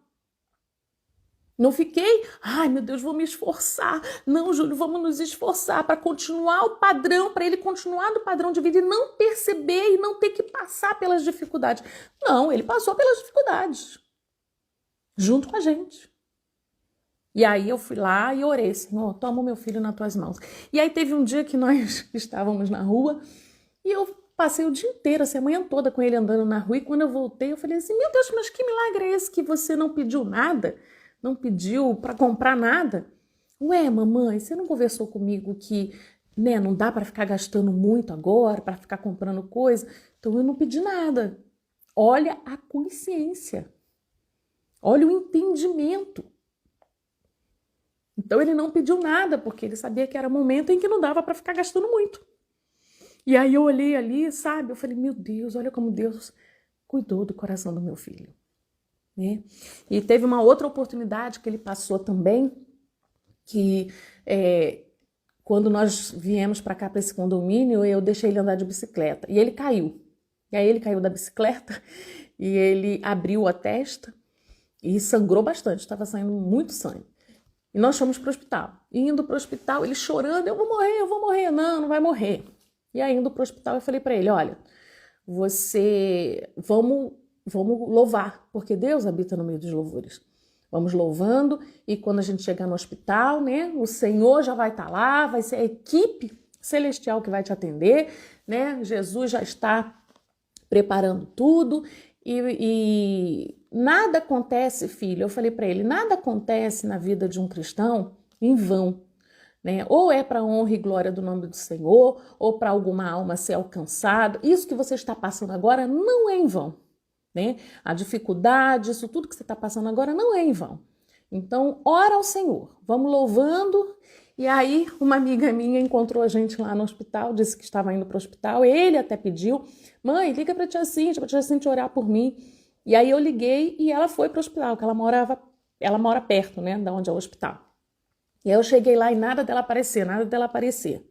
Não fiquei, ai meu Deus, vou me esforçar. Não, Júlio, vamos nos esforçar para continuar o padrão, para ele continuar no padrão de vida e não perceber e não ter que passar pelas dificuldades. Não, ele passou pelas dificuldades, junto com a gente. E aí eu fui lá e orei, Senhor, toma o meu filho nas tuas mãos. E aí teve um dia que nós estávamos na rua e eu passei o dia inteiro, assim, a manhã toda com ele andando na rua. E quando eu voltei, eu falei assim, meu Deus, mas que milagre é esse que você não pediu nada? Não pediu para comprar nada? Ué, mamãe, você não conversou comigo que, né, não dá para ficar gastando muito agora, para ficar comprando coisa? Então eu não pedi nada. Olha a consciência. Olha o entendimento. Então ele não pediu nada, porque ele sabia que era momento em que não dava para ficar gastando muito. E aí eu olhei ali, sabe? Eu falei, meu Deus, olha como Deus cuidou do coração do meu filho, né? E teve uma outra oportunidade que ele passou também, que quando nós viemos para cá, para esse condomínio, eu deixei ele andar de bicicleta. E ele caiu. E aí ele caiu da bicicleta e ele abriu a testa e sangrou bastante, estava saindo muito sangue. E nós fomos para o hospital. Indo para o hospital, ele chorando, eu vou morrer. Não, não vai morrer. E aí, indo para o hospital, eu falei para ele, olha, vamos louvar, porque Deus habita no meio dos louvores. Vamos louvando, e quando a gente chegar no hospital, né, o Senhor já vai estar lá, vai ser a equipe celestial que vai te atender, né? Jesus já está preparando tudo, e nada acontece, filho, eu falei para ele, nada acontece na vida de um cristão em vão, né? Ou é para honra e glória do nome do Senhor, ou para alguma alma ser alcançada. Isso que você está passando agora não é em vão, né? A dificuldade, isso tudo que você está passando agora não é em vão. Então, ora ao Senhor, vamos louvando. E aí, uma amiga minha encontrou a gente lá no hospital, disse que estava indo para o hospital, ele até pediu, mãe, liga para a tia Cíntia orar por mim. E aí eu liguei e ela foi para o hospital, que ela mora perto, né, da onde é o hospital. E aí eu cheguei lá e nada dela aparecer.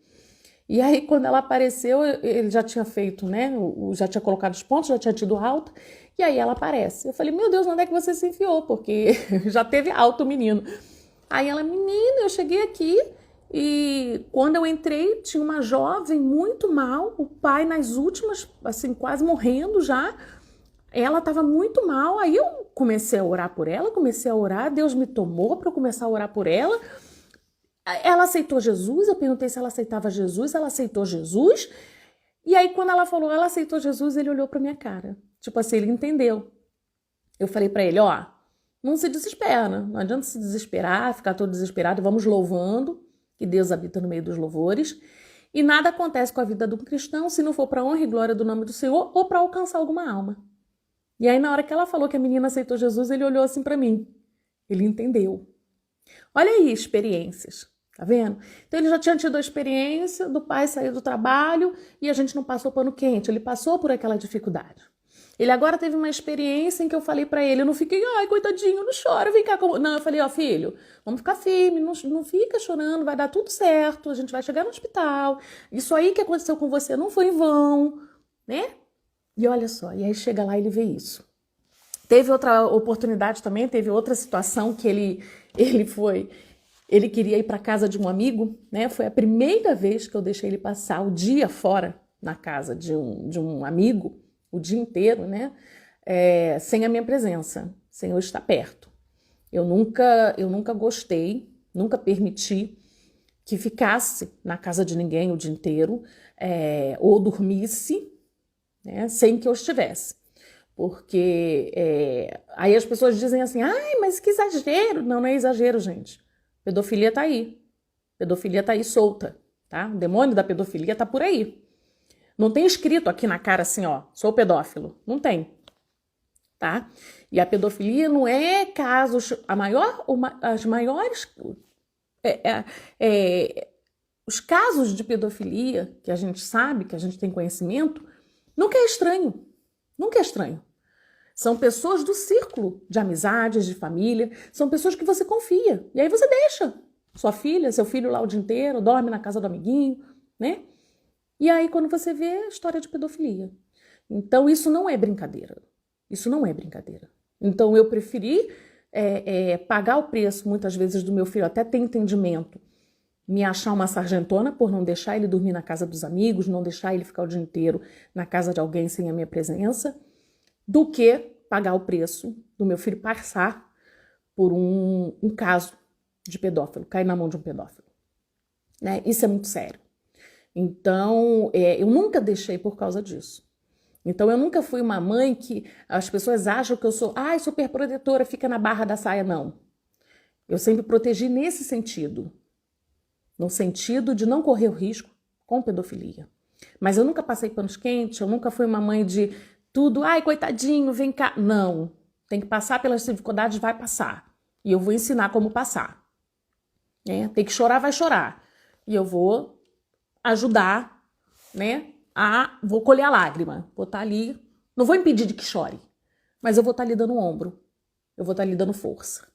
E aí quando ela apareceu, ele já tinha feito, né, já tinha colocado os pontos, já tinha tido alta, e aí ela aparece. Eu falei, meu Deus, onde é que você se enfiou? Porque já teve alta o menino. Aí ela, menina, eu cheguei aqui e quando eu entrei tinha uma jovem muito mal, o pai nas últimas, assim, quase morrendo já. Ela estava muito mal, aí eu comecei a orar por ela, Deus me tomou para eu começar a orar por ela. Ela aceitou Jesus, eu perguntei se ela aceitava Jesus, ela aceitou Jesus. E aí quando ela falou, ela aceitou Jesus, ele olhou para minha cara. Tipo assim, ele entendeu. Eu falei para ele, ó, não se desespera, não adianta se desesperar, ficar todo desesperado, vamos louvando, que Deus habita no meio dos louvores. E nada acontece com a vida de um cristão se não for para honra e glória do nome do Senhor ou para alcançar alguma alma. E aí, na hora que ela falou que a menina aceitou Jesus, ele olhou assim para mim. Ele entendeu. Olha aí, experiências. Tá vendo? Então ele já tinha tido a experiência do pai sair do trabalho e a gente não passou pano quente, ele passou por aquela dificuldade. Ele agora teve uma experiência em que eu falei pra ele, eu não fiquei, ai, coitadinho, não chora, vem cá. Não, eu falei, ó, filho, vamos ficar firme, não fica chorando, vai dar tudo certo, a gente vai chegar no hospital. Isso aí que aconteceu com você não foi em vão, né? E olha só, e aí chega lá e ele vê isso. Teve outra oportunidade também, teve outra situação que ele queria ir para casa de um amigo, né? Foi a primeira vez que eu deixei ele passar o dia fora na casa de um amigo, o dia inteiro, né? Sem a minha presença, sem eu estar perto. Eu nunca gostei, nunca permiti que ficasse na casa de ninguém o dia inteiro, ou dormisse, né? Sem que eu estivesse. Porque aí as pessoas dizem assim, ai, mas que exagero. Não, não é exagero, gente. Pedofilia tá aí. Pedofilia tá aí solta, tá? O demônio da pedofilia tá por aí. Não tem escrito aqui na cara assim, ó, sou pedófilo. Não tem, tá? E a pedofilia não é casos... As maiores... os casos de pedofilia que a gente sabe, que a gente tem conhecimento, nunca é estranho. Nunca é estranho. São pessoas do círculo de amizades, de família, são pessoas que você confia. E aí você deixa sua filha, seu filho lá o dia inteiro, dorme na casa do amiguinho, né? E aí quando você vê a história de pedofilia. Então isso não é brincadeira. Isso não é brincadeira. Então eu preferi pagar o preço, muitas vezes, do meu filho até ter entendimento, me achar uma sargentona por não deixar ele dormir na casa dos amigos, não deixar ele ficar o dia inteiro na casa de alguém sem a minha presença, do que pagar o preço do meu filho passar por um caso de pedófilo, cair na mão de um pedófilo. Né? Isso é muito sério. Então, eu nunca deixei por causa disso. Então, eu nunca fui uma mãe que as pessoas acham que eu sou, super protetora, fica na barra da saia, não. Eu sempre protegi nesse sentido. No sentido de não correr o risco com pedofilia. Mas eu nunca passei panos quentes, eu nunca fui uma mãe de tudo, ai, coitadinho, vem cá. Não, tem que passar pelas dificuldades, vai passar. E eu vou ensinar como passar. Tem que chorar, vai chorar. E eu vou ajudar, né? Vou colher a lágrima, vou estar ali, não vou impedir de que chore, mas eu vou estar ali dando ombro, eu vou estar ali dando força.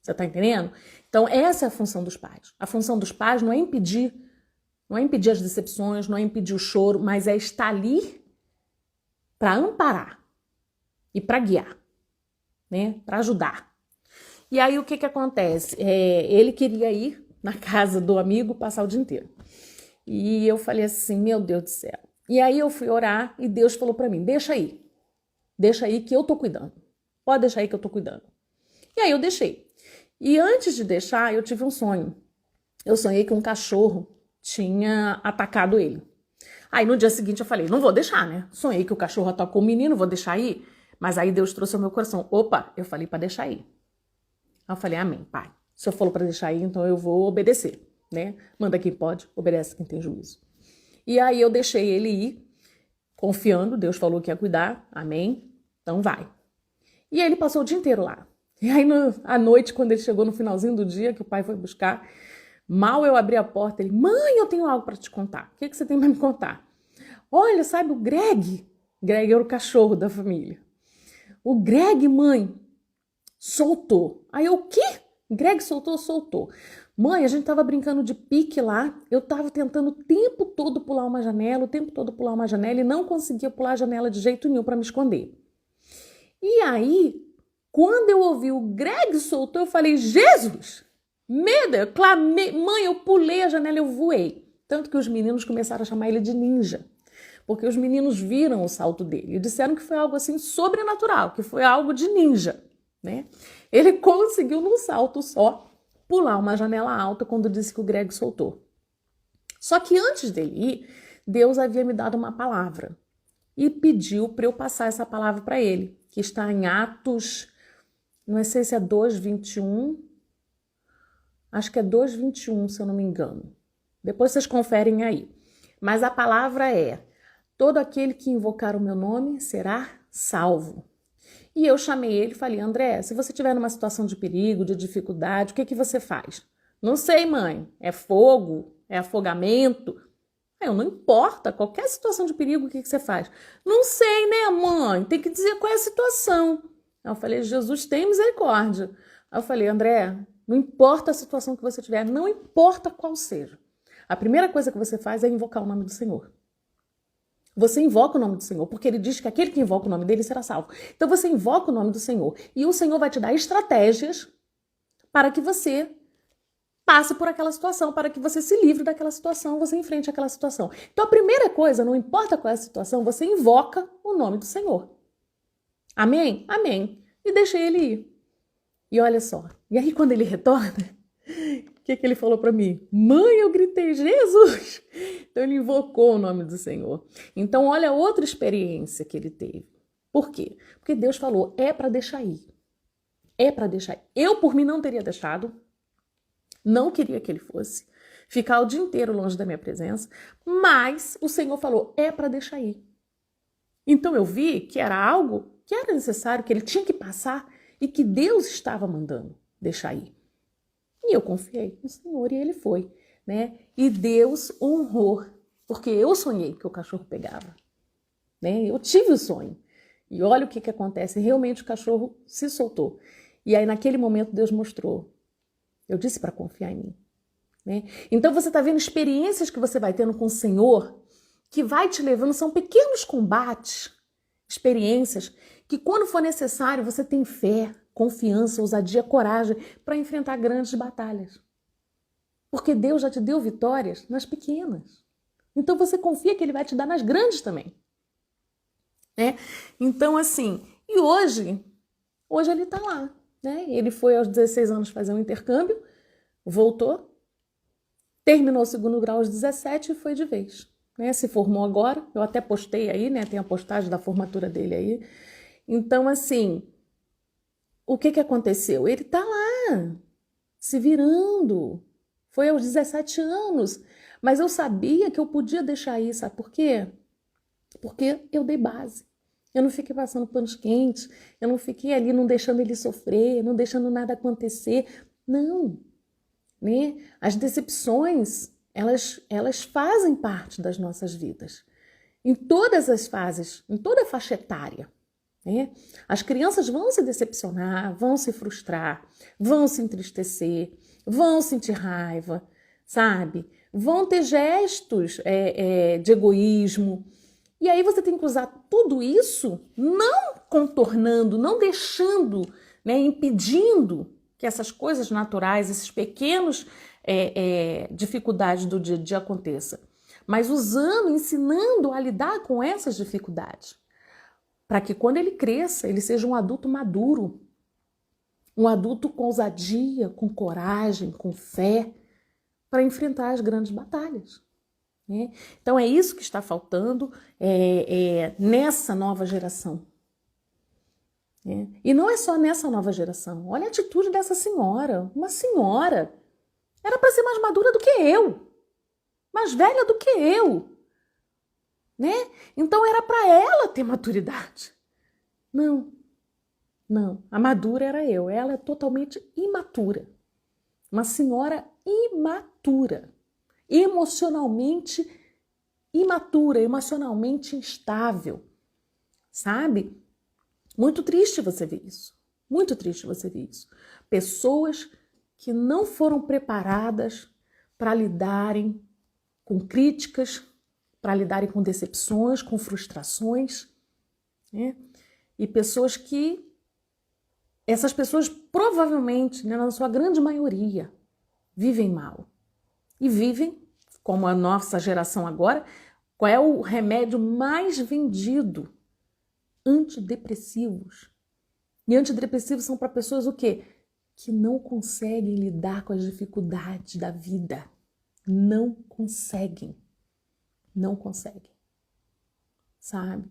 Você tá entendendo? Então, essa é a função dos pais. A função dos pais não é impedir as decepções, não é impedir o choro, mas é estar ali para amparar e para guiar, né? Para ajudar. E aí, o que acontece? Ele queria ir na casa do amigo passar o dia inteiro. E eu falei assim, meu Deus do céu. E aí eu fui orar e Deus falou para mim, deixa aí que eu tô cuidando. Pode deixar aí que eu tô cuidando. E aí eu deixei. E antes de deixar, eu tive um sonho. Eu sonhei que um cachorro tinha atacado ele. Aí no dia seguinte eu falei, não vou deixar, né? Sonhei que o cachorro atacou o menino, vou deixar aí? Mas aí Deus trouxe ao meu coração, opa, eu falei para deixar aí. Aí eu falei, amém, pai. O senhor falou para deixar aí, então eu vou obedecer, né? Manda quem pode, obedece quem tem juízo. E aí eu deixei ele ir, confiando, Deus falou que ia cuidar, amém, então vai. E aí ele passou o dia inteiro lá. E aí, à noite, quando ele chegou no finalzinho do dia, que o pai foi buscar, mal eu abri a porta, ele, mãe, eu tenho algo para te contar. O que você tem para me contar? Olha, sabe o Greg? Greg era o cachorro da família. O Greg, mãe, soltou. Aí eu, o quê? Greg soltou? Soltou. Mãe, a gente tava brincando de pique lá, eu tava tentando o tempo todo pular uma janela, e não conseguia pular a janela de jeito nenhum para me esconder. E aí, quando eu ouvi o Greg soltou, eu falei, Jesus! Medo! Eu clamei, mãe, eu pulei a janela, eu voei. Tanto que os meninos começaram a chamar ele de ninja. Porque os meninos viram o salto dele e disseram que foi algo assim sobrenatural, que foi algo de ninja, né? Ele conseguiu num salto só pular uma janela alta quando disse que o Greg soltou. Só que antes dele ir, Deus havia me dado uma palavra e pediu para eu passar essa palavra para ele, que está em Atos, não sei se é 2:21, acho que é 2:21, se eu não me engano. Depois vocês conferem aí. Mas a palavra é, todo aquele que invocar o meu nome será salvo. E eu chamei ele e falei, André, se você estiver numa situação de perigo, de dificuldade, o que você faz? Não sei, mãe. É fogo? É afogamento? Eu não importa, qualquer situação de perigo, o que você faz? Não sei, né, mãe? Tem que dizer qual é a situação. Aí eu falei, Jesus tem misericórdia. Aí eu falei, André, não importa a situação que você tiver, não importa qual seja. A primeira coisa que você faz é invocar o nome do Senhor. Você invoca o nome do Senhor, porque ele diz que aquele que invoca o nome dele será salvo. Então você invoca o nome do Senhor e o Senhor vai te dar estratégias para que você passe por aquela situação, para que você se livre daquela situação, você enfrente aquela situação. Então a primeira coisa, não importa qual é a situação, você invoca o nome do Senhor. Amém? Amém. E deixa ele ir. E olha só, e aí quando ele retorna, o que ele falou para mim? Mãe, eu gritei, Jesus! Então ele invocou o nome do Senhor. Então olha outra experiência que ele teve. Por quê? Porque Deus falou, é para deixar ir. É para deixar ir. Eu, por mim, não teria deixado. Não queria que ele fosse. Ficar o dia inteiro longe da minha presença. Mas o Senhor falou, é para deixar ir. Então eu vi que era algo que era necessário, que ele tinha que passar e que Deus estava mandando deixar ir. E eu confiei no Senhor e ele foi, né? E Deus honrou, porque eu sonhei que o cachorro pegava, né? Eu tive o sonho. E olha o que acontece, realmente o cachorro se soltou. E aí naquele momento Deus mostrou. Eu disse para confiar em mim, né? Então você está vendo experiências que você vai tendo com o Senhor, que vai te levando, são pequenos combates, experiências, que quando for necessário você tem fé, confiança, ousadia, coragem para enfrentar grandes batalhas. Porque Deus já te deu vitórias nas pequenas. Então você confia que Ele vai te dar nas grandes também. Né? Então assim, e hoje Ele está lá. Né? Ele foi aos 16 anos fazer um intercâmbio, voltou, terminou o segundo grau aos 17 e foi de vez. Né? Se formou agora, eu até postei aí, né? Tem a postagem da formatura dele aí. Então, assim, o que aconteceu? Ele tá lá, se virando. Foi aos 17 anos. Mas eu sabia que eu podia deixar isso, sabe por quê? Porque eu dei base. Eu não fiquei passando panos quentes, eu não fiquei ali não deixando ele sofrer, não deixando nada acontecer. Não. Né? As decepções, elas fazem parte das nossas vidas. Em todas as fases, em toda a faixa etária. Né? As crianças vão se decepcionar, vão se frustrar, vão se entristecer, vão sentir raiva, sabe? Vão ter gestos de egoísmo. E aí você tem que usar tudo isso, não contornando, não deixando, né, impedindo que essas coisas naturais, esses pequenos dificuldades do dia a dia aconteçam, mas usando, ensinando a lidar com essas dificuldades, para que quando ele cresça, ele seja um adulto maduro, um adulto com ousadia, com coragem, com fé, para enfrentar as grandes batalhas. Né? Então é isso que está faltando nessa nova geração. Né? E não é só nessa nova geração. Olha a atitude dessa senhora. Uma senhora. Era para ser mais madura do que eu. Mais velha do que eu. Né? Então era para ela ter maturidade. Não. Não. A madura era eu. Ela é totalmente imatura. Uma senhora imatura. Emocionalmente imatura, emocionalmente instável, sabe? Muito triste você ver isso, muito triste você ver isso. Pessoas que não foram preparadas para lidarem com críticas, para lidarem com decepções, com frustrações, né? E pessoas que, essas pessoas provavelmente, né, na sua grande maioria, vivem mal. E vivem, como a nossa geração agora, qual é o remédio mais vendido? Antidepressivos. E antidepressivos são para pessoas o quê? Que não conseguem lidar com as dificuldades da vida. Não conseguem. Não conseguem. Sabe?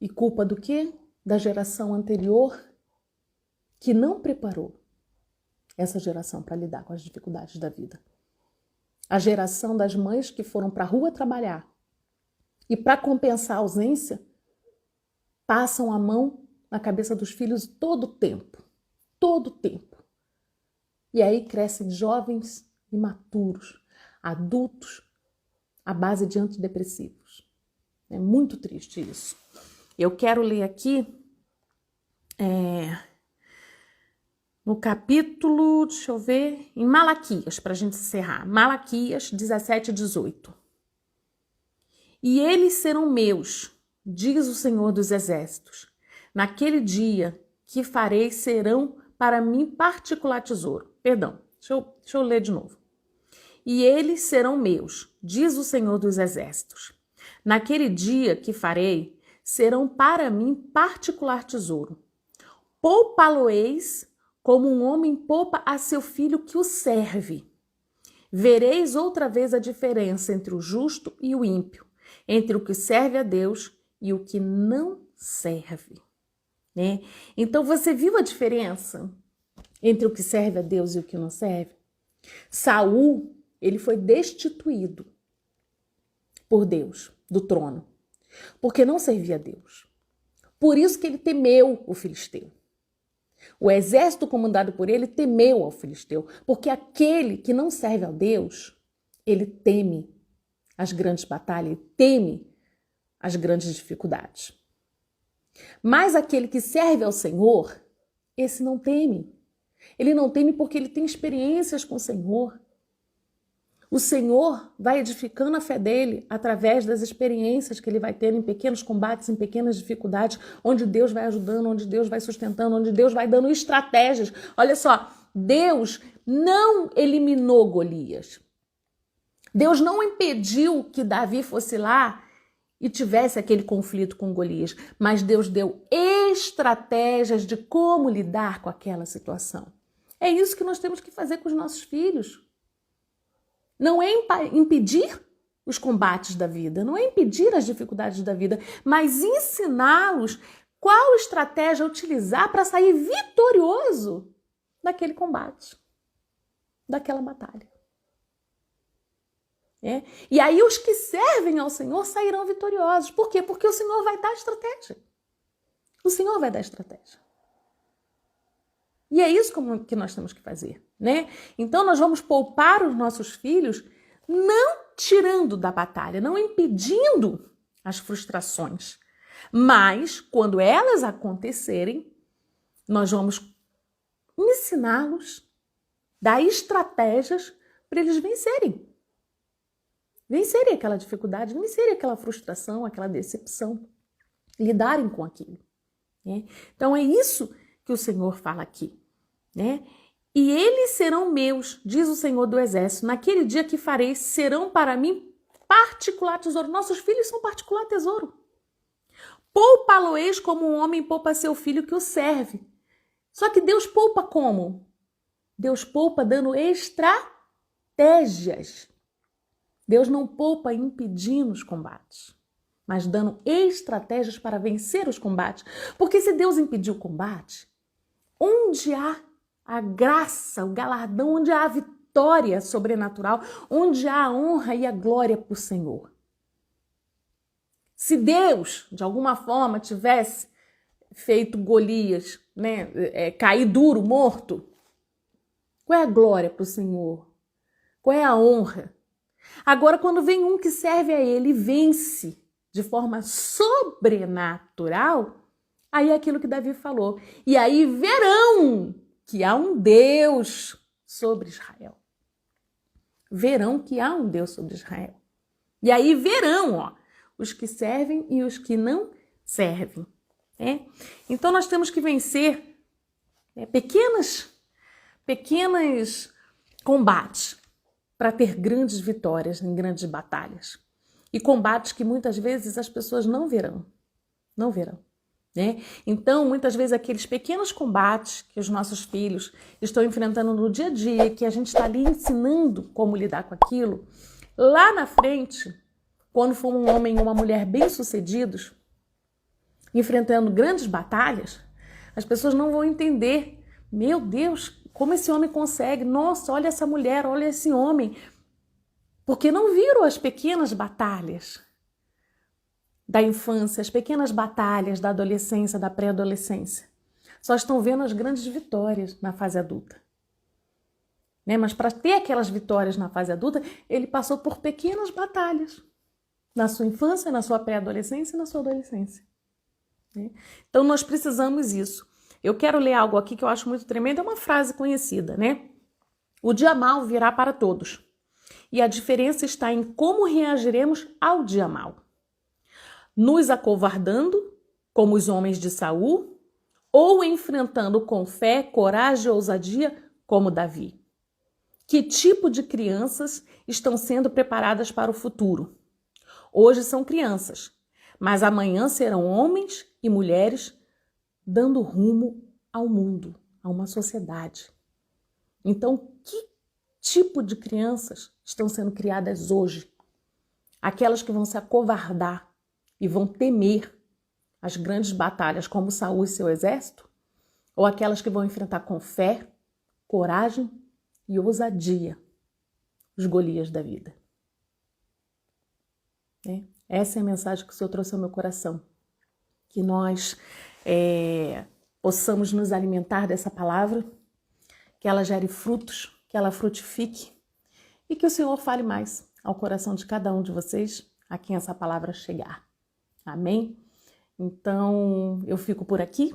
E culpa do quê? Da geração anterior que não preparou essa geração para lidar com as dificuldades da vida. A geração das mães que foram para a rua trabalhar e para compensar a ausência, passam a mão na cabeça dos filhos todo o tempo. Todo o tempo. E aí crescem jovens imaturos, adultos, à base de antidepressivos. É muito triste isso. Eu quero ler aqui no capítulo, deixa eu ver, em Malaquias, para a gente encerrar. Malaquias 17 e 18. E eles serão meus, diz o Senhor dos Exércitos. Naquele dia que farei serão para mim particular tesouro. Perdão, deixa eu ler de novo. E eles serão meus, diz o Senhor dos Exércitos. Naquele dia que farei serão para mim particular tesouro. Poupá-lo-eis como um homem poupa a seu filho que o serve. Vereis outra vez a diferença entre o justo e o ímpio, entre o que serve a Deus e o que não serve. Né? Então você viu a diferença entre o que serve a Deus e o que não serve? Saul, ele foi destituído por Deus do trono, porque não servia a Deus. Por isso que ele temeu o filisteu. O exército comandado por ele temeu ao filisteu, porque aquele que não serve a Deus, ele teme as grandes batalhas, ele teme as grandes dificuldades. Mas aquele que serve ao Senhor, esse não teme. Ele não teme porque ele tem experiências com o Senhor. O Senhor vai edificando a fé dele através das experiências que ele vai tendo em pequenos combates, em pequenas dificuldades, onde Deus vai ajudando, onde Deus vai sustentando, onde Deus vai dando estratégias. Olha só, Deus não eliminou Golias. Deus não impediu que Davi fosse lá e tivesse aquele conflito com Golias, mas Deus deu estratégias de como lidar com aquela situação. É isso que nós temos que fazer com os nossos filhos. Não é impedir os combates da vida, não é impedir as dificuldades da vida, mas ensiná-los qual estratégia utilizar para sair vitorioso daquele combate, daquela batalha. E aí os que servem ao Senhor sairão vitoriosos. Por quê? Porque o Senhor vai dar estratégia. O Senhor vai dar estratégia. E é isso que nós temos que fazer, né? Então nós vamos poupar os nossos filhos, não tirando da batalha, não impedindo as frustrações, mas quando elas acontecerem, nós vamos ensiná-los, dar estratégias para eles vencerem. Vencerem aquela dificuldade, vencerem aquela frustração, aquela decepção, lidarem com aquilo. Né? Então é isso que o Senhor fala aqui. Né? E eles serão meus, diz o Senhor do Exército, naquele dia que farei, serão para mim particular tesouro. Nossos filhos são particular tesouro. Poupa-lo-eis como um homem poupa seu filho que o serve. Só que Deus poupa como? Deus poupa dando estratégias. Deus não poupa impedindo os combates, mas dando estratégias para vencer os combates. Porque se Deus impedir o combate, onde há a graça, o galardão, onde há a vitória sobrenatural, onde há a honra e a glória para o Senhor. Se Deus, de alguma forma, tivesse feito Golias, né, cair duro, morto, qual é a glória para o Senhor? Qual é a honra? Agora, quando vem um que serve a ele e vence de forma sobrenatural, aí é aquilo que Davi falou. E aí verão que há um Deus sobre Israel. Verão que há um Deus sobre Israel. E aí verão, os que servem e os que não servem. Né? Então nós temos que vencer pequenos combates para ter grandes vitórias em grandes batalhas. E combates que muitas vezes as pessoas não verão. Não verão. Né? Então, muitas vezes, aqueles pequenos combates que os nossos filhos estão enfrentando no dia a dia, que a gente está ali ensinando como lidar com aquilo, lá na frente, quando for um homem ou uma mulher bem-sucedidos, enfrentando grandes batalhas, as pessoas não vão entender. Meu Deus, como esse homem consegue? Nossa, olha essa mulher, olha esse homem. Porque não viram as pequenas batalhas da infância, as pequenas batalhas da adolescência, da pré-adolescência. Só estão vendo as grandes vitórias na fase adulta. né? Mas para ter aquelas vitórias na fase adulta, ele passou por pequenas batalhas na sua infância, na sua pré-adolescência e na sua adolescência, né? Então nós precisamos isso. Eu quero ler algo aqui que eu acho muito tremendo, é uma frase conhecida, né? O dia mau virá para todos, e a diferença está em como reagiremos ao dia mau. Nos acovardando, como os homens de Saul, ou enfrentando com fé, coragem e ousadia, como Davi. Que tipo de crianças estão sendo preparadas para o futuro? Hoje são crianças, mas amanhã serão homens e mulheres dando rumo ao mundo, a uma sociedade. Então, que tipo de crianças estão sendo criadas hoje? Aquelas que vão se acovardar e vão temer as grandes batalhas como Saul e seu exército? Ou aquelas que vão enfrentar com fé, coragem e ousadia os Golias da vida? Essa é a mensagem que o Senhor trouxe ao meu coração. Que nós possamos nos alimentar dessa palavra, que ela gere frutos, que ela frutifique e que o Senhor fale mais ao coração de cada um de vocês a quem essa palavra chegar. Amém? Então, eu fico por aqui,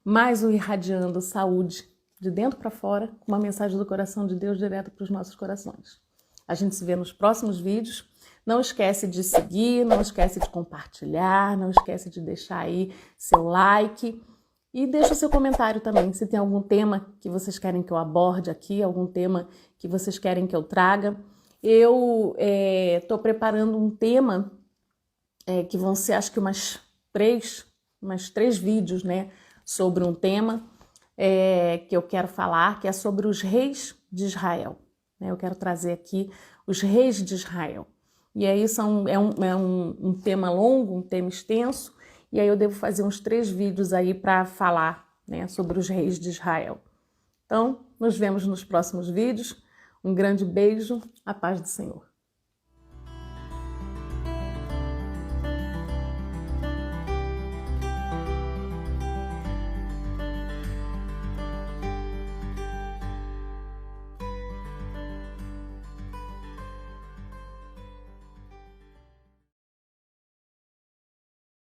mais um Irradiando Saúde de dentro para fora, com uma mensagem do coração de Deus direto para os nossos corações. A gente se vê nos próximos vídeos. Não esquece de seguir, não esquece de compartilhar, não esquece de deixar aí seu like e deixa o seu comentário também, se tem algum tema que vocês querem que eu aborde aqui, algum tema que vocês querem que eu traga. Eu estou preparando um tema que vão ser, acho que umas três vídeos, né, sobre um tema que eu quero falar, que é sobre os reis de Israel. Eu quero trazer aqui os reis de Israel. E aí é um tema longo, um tema extenso, e aí eu devo fazer uns 3 vídeos aí para falar, né, sobre os reis de Israel. Então, nos vemos nos próximos vídeos. Um grande beijo, a paz do Senhor.